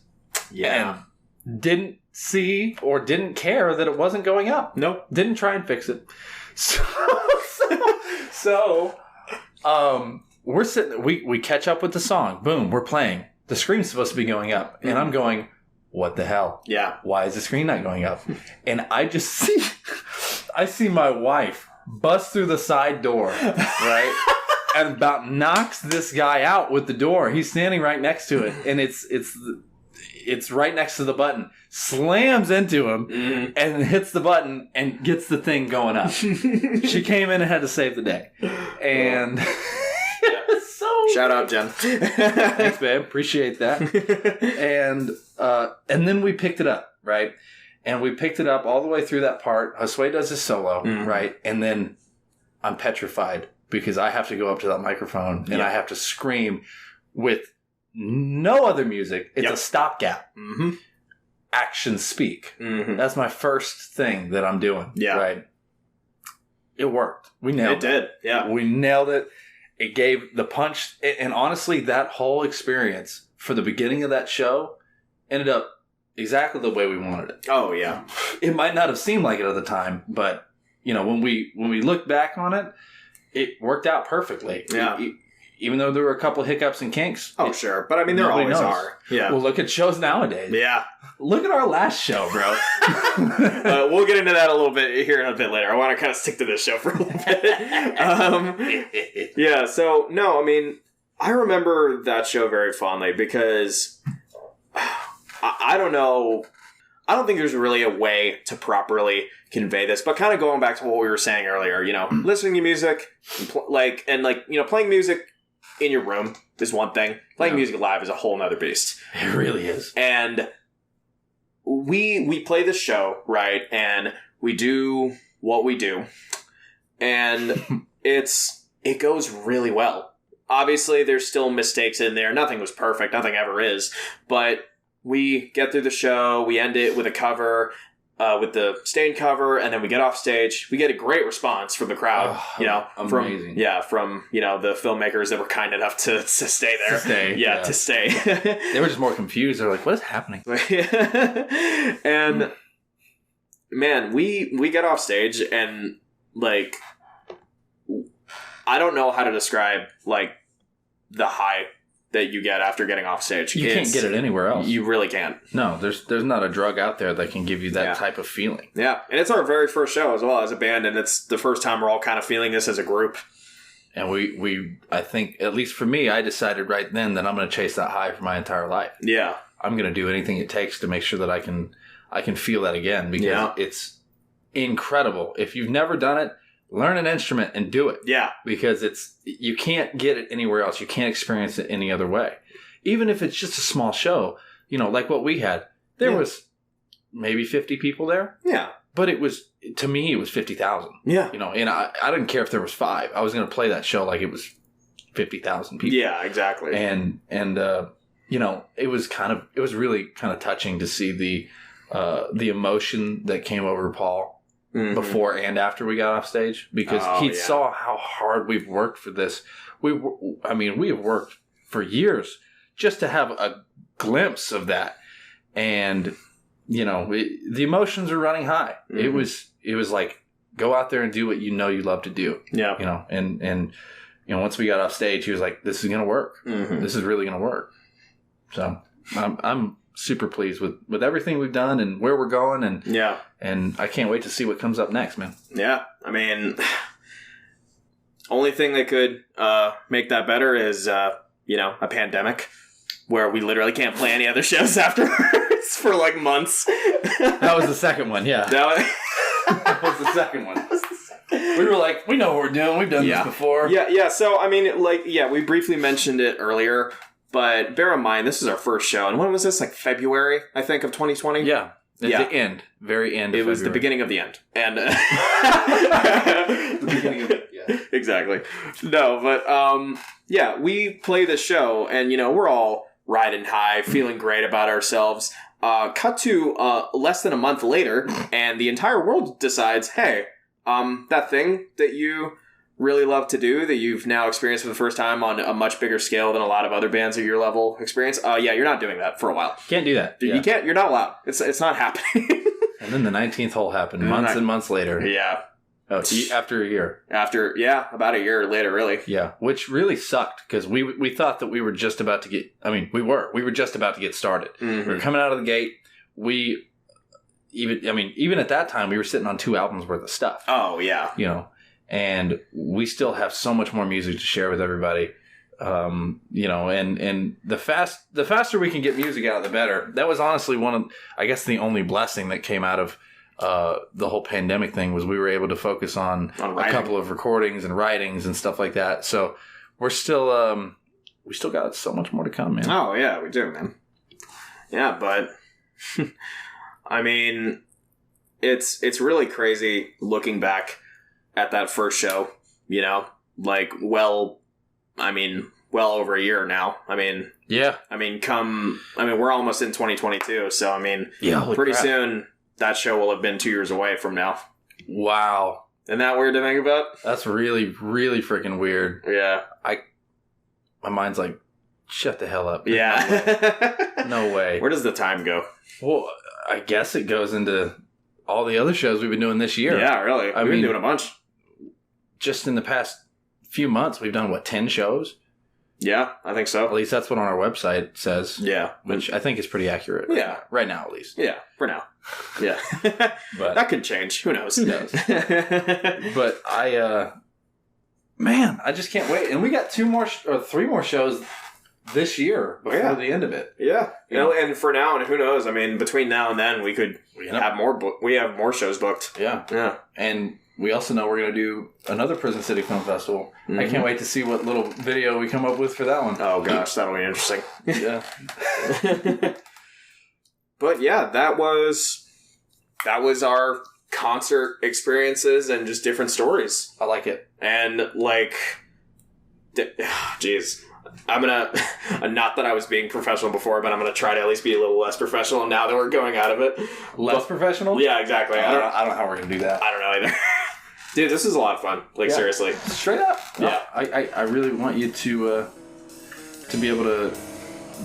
Yeah. And didn't see or didn't care that it wasn't going up. Nope. Didn't try and fix it. So we're sitting, we catch up with the song. Boom, we're playing. The screen's supposed to be going up. And I'm going, what the hell? Yeah. Why is the screen not going up? And I just see my wife bust through the side door, right? And about knocks this guy out with the door. He's standing right next to it. And it's right next to the button. Slams into him and hits the button and gets the thing going up. She came in and had to save the day. And shout out, Jen. Thanks, babe. Appreciate that. And then we picked it up, right? And we picked it up all the way through that part. Josue does his solo, right? And then I'm petrified because I have to go up to that microphone and I have to scream with no other music. It's a stopgap. Action speak. That's my first thing that I'm doing. Yeah. Right. It worked. We nailed it. It did. Yeah. We nailed it. It gave the punch. And honestly, that whole experience for the beginning of that show ended up exactly the way we wanted it. Oh, yeah. It might not have seemed like it at the time, but when we look back on it, it worked out perfectly. Yeah. Even though there were a couple hiccups and kinks. Oh, sure. But I mean, there always are. Yeah. Well, look at shows nowadays. Yeah. Look at our last show, bro. We'll get into that a little bit here in a bit later. I want to kind of stick to this show for a little bit. Yeah. So, no, I mean, I remember that show very fondly because I don't know. I don't think there's really a way to properly convey this, but kind of going back to what we were saying earlier, listening to music and playing music in your room is one thing. Playing music live is a whole nother beast. It really is. And we play the show, right? And we do what we do. And it goes really well. Obviously, there's still mistakes in there. Nothing was perfect. Nothing ever is. But we get through the show. We end it with a cover. With the Stain cover, and then we get off stage. We get a great response from the crowd. Amazing. From the filmmakers that were kind enough to stay there. To stay. They were just more confused. They're like, "What is happening?" And man, we get off stage, and I don't know how to describe the high that you get after getting off stage. You can't get it anywhere else. You really can't. No, there's not a drug out there that can give you that type of feeling. Yeah, and it's our very first show as well as a band, and it's the first time we're all kind of feeling this as a group. And I think, at least for me, I decided right then that I'm going to chase that high for my entire life. Yeah. I'm going to do anything it takes to make sure that I can feel that again, because it's incredible. If you've never done it, learn an instrument and do it. Yeah. Because you can't get it anywhere else. You can't experience it any other way. Even if it's just a small show, like what we had. There was maybe 50 people there. Yeah. But to me, it was 50,000. Yeah. And I didn't care if there was 5. I was going to play that show like it was 50,000 people. Yeah, exactly. And it was really kind of touching to see the emotion that came over Paul before and after we got off stage because he saw how hard we've worked for this. We have worked for years just to have a glimpse of that. And, the emotions are running high. It was like, go out there and do what you love to do. Yeah. And once we got off stage, he was like, this is going to work. This is really going to work. So I'm super pleased with everything we've done and where we're going. And I can't wait to see what comes up next, man. Yeah. I mean, only thing that could make that better is, a pandemic where we literally can't play any other shows afterwards for like months. That was the second one. Yeah. That was the second one. We were like, we know what we're doing. We've done this before. Yeah. So, I mean, we briefly mentioned it earlier, but bear in mind, this is our first show. And when was this? Like February, I think, of 2020? Yeah. At the end. Very end of It was the beginning of the end. And the beginning of it, yeah. Exactly. No, but, we play the show, and, we're all riding high, feeling great about ourselves. Cut to less than a month later, and the entire world decides, hey, that thing that you really love to do, that you've now experienced for the first time on a much bigger scale than a lot of other bands at your level experience, you're not doing that for a while. Can't do that. You can't. You're not allowed. It's not happening. And then the 19th hole happened months and months later. Yeah. Oh, after a year. About a year later, really. Yeah, which really sucked because we thought that we were just about to get. I mean, we were just about to get started. We were coming out of the gate. Even at that time, we were sitting on 2 albums worth of stuff. Oh yeah. And we still have so much more music to share with everybody. And the faster we can get music out, the better. That was honestly the only blessing that came out of the whole pandemic thing was we were able to focus on a couple of recordings and writings and stuff like that. So we're still, we still got so much more to come, man. Oh yeah, we do, man. Yeah, but I mean, it's really crazy looking back at that first show, well over a year now. We're almost in 2022, so pretty soon that show will have been 2 years away from now. Wow. Isn't that weird to think about? That's really, really freaking weird. Yeah. My mind's like, shut the hell up. Yeah. No way. Where does the time go? Well, I guess it goes into all the other shows we've been doing this year. Yeah, really. We've been doing a bunch. Just in the past few months, we've done, 10 shows? Yeah, I think so. At least that's what on our website says. Yeah. Which I think is pretty accurate. Yeah. Right now, at least. Yeah, for now. Yeah. But that could change. Who knows? Who knows? But I just can't wait. And we got 3 more shows this year before the end of it. Yeah. And for now, and who knows, between now and then, we could have more, we have more shows booked. Yeah. Yeah. And we also know we're going to do another Prison City Film Festival. Mm-hmm. I can't wait to see what little video we come up with for that one. Oh gosh, that'll be interesting. Yeah. But yeah, that was our concert experiences and just different stories. I like it. And geez, I'm gonna, not that I was being professional before, but I'm gonna try to at least be a little less professional now that we're going out of it. Professional? Yeah, exactly. I don't know how we're gonna do that. I don't know either. Dude, this is a lot of fun. Seriously. Straight up. Yeah. I really want you to be able to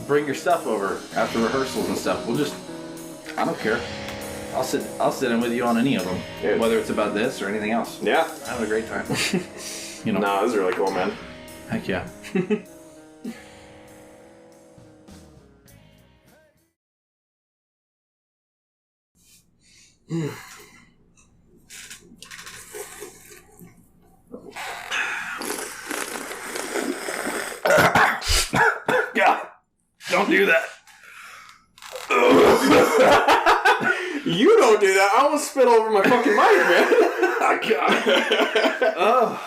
bring your stuff over after rehearsals and stuff. I don't care. I'll sit in with you on any of them, whether it's about this or anything else. Yeah. I have a great time. No, this is really cool, man. Heck yeah. God, don't do that. You don't do that. I almost spit over my fucking mic, man. Oh,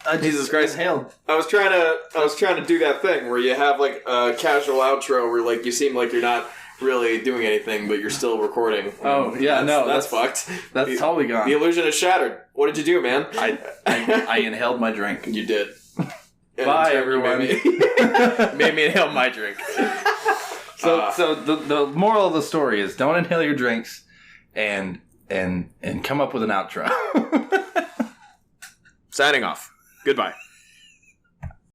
God. Jesus Christ, hail! I was trying to do that thing where you have a casual outro where you seem like you're not really doing anything, but you're still recording. Oh yeah, that's fucked. That's totally gone. The illusion is shattered. What did you do, man? I inhaled my drink. You did. Bye, everyone. Made me inhale my drink. So the moral of the story is don't inhale your drinks, and and come up with an outro. Signing off. Goodbye.